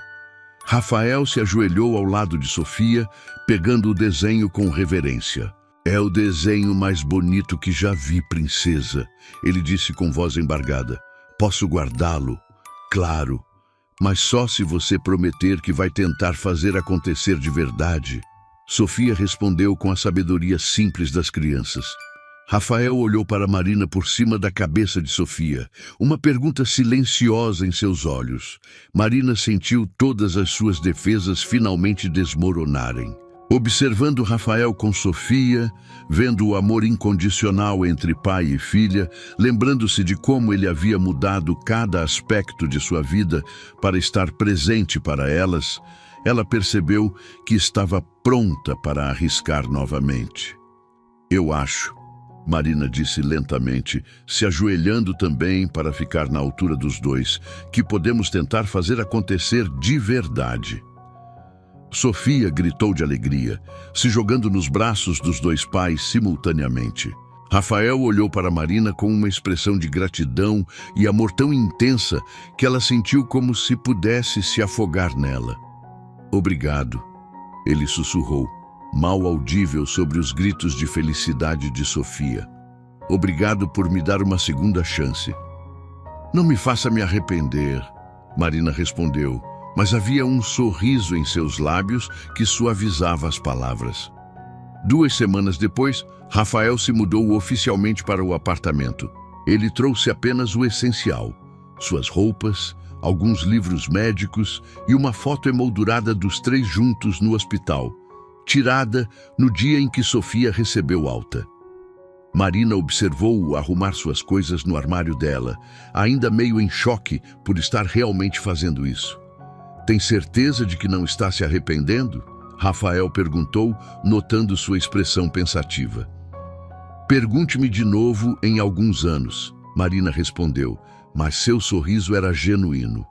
Rafael se ajoelhou ao lado de Sofia, pegando o desenho com reverência. "É o desenho mais bonito que já vi, princesa", ele disse com voz embargada. "Posso guardá-lo? Claro, mas só se você prometer que vai tentar fazer acontecer de verdade." Sofia respondeu com a sabedoria simples das crianças. Rafael olhou para Marina por cima da cabeça de Sofia, uma pergunta silenciosa em seus olhos. Marina sentiu todas as suas defesas finalmente desmoronarem. Observando Rafael com Sofia, vendo o amor incondicional entre pai e filha, lembrando-se de como ele havia mudado cada aspecto de sua vida para estar presente para elas, ela percebeu que estava pronta para arriscar novamente. "Eu acho", Marina disse lentamente, se ajoelhando também para ficar na altura dos dois, "que podemos tentar fazer acontecer de verdade." Sofia gritou de alegria, se jogando nos braços dos 2 pais simultaneamente. Rafael olhou para Marina com uma expressão de gratidão e amor tão intensa que ela sentiu como se pudesse se afogar nela. "Obrigado", ele sussurrou, mal audível sobre os gritos de felicidade de Sofia. "Obrigado por me dar uma segunda chance." "Não me faça me arrepender", Marina respondeu, mas havia um sorriso em seus lábios que suavizava as palavras. 2 semanas depois, Rafael se mudou oficialmente para o apartamento. Ele trouxe apenas o essencial: suas roupas, alguns livros médicos e uma foto emoldurada dos 3 juntos no hospital, tirada no dia em que Sofia recebeu alta. Marina observou-o arrumar suas coisas no armário dela, ainda meio em choque por estar realmente fazendo isso. "Tem certeza de que não está se arrependendo?" Rafael perguntou, notando sua expressão pensativa. "Pergunte-me de novo em alguns anos", Marina respondeu, mas seu sorriso era genuíno.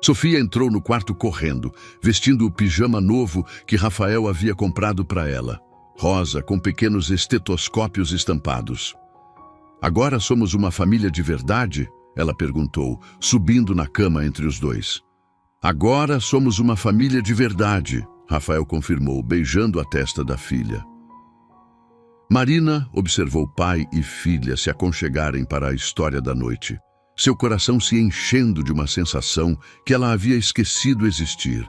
Sofia entrou no quarto correndo, vestindo o pijama novo que Rafael havia comprado para ela, rosa com pequenos estetoscópios estampados. "Agora somos uma família de verdade?" ela perguntou, subindo na cama entre os dois. "Agora somos uma família de verdade", Rafael confirmou, beijando a testa da filha. Marina observou pai e filha se aconchegarem para a história da noite, seu coração se enchendo de uma sensação que ela havia esquecido existir: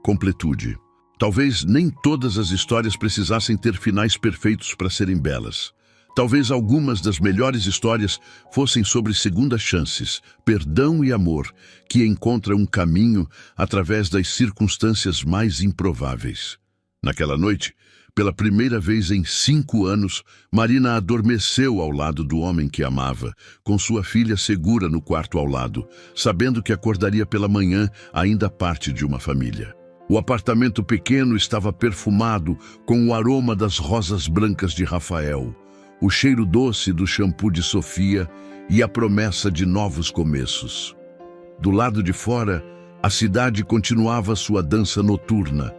completude. Talvez nem todas as histórias precisassem ter finais perfeitos para serem belas. Talvez algumas das melhores histórias fossem sobre segundas chances, perdão e amor, que encontram um caminho através das circunstâncias mais improváveis. Naquela noite, pela primeira vez em 5 anos, Marina adormeceu ao lado do homem que amava, com sua filha segura no quarto ao lado, sabendo que acordaria pela manhã ainda parte de uma família. O apartamento pequeno estava perfumado com o aroma das rosas brancas de Rafael, o cheiro doce do shampoo de Sofia e a promessa de novos começos. Do lado de fora, a cidade continuava sua dança noturna,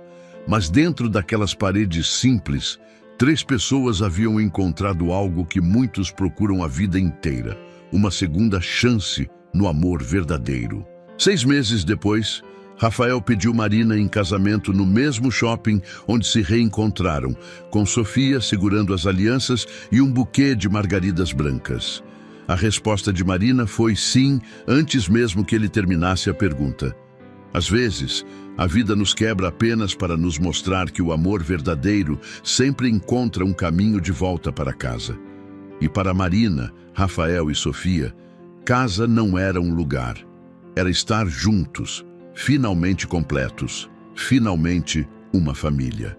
mas dentro daquelas paredes simples, 3 pessoas haviam encontrado algo que muitos procuram a vida inteira: uma segunda chance no amor verdadeiro. 6 meses depois, Rafael pediu Marina em casamento no mesmo shopping onde se reencontraram, com Sofia segurando as alianças e um buquê de margaridas brancas. A resposta de Marina foi sim, antes mesmo que ele terminasse a pergunta. Às vezes, a vida nos quebra apenas para nos mostrar que o amor verdadeiro sempre encontra um caminho de volta para casa. E para Marina, Rafael e Sofia, casa não era um lugar. Era estar juntos, finalmente completos, finalmente uma família.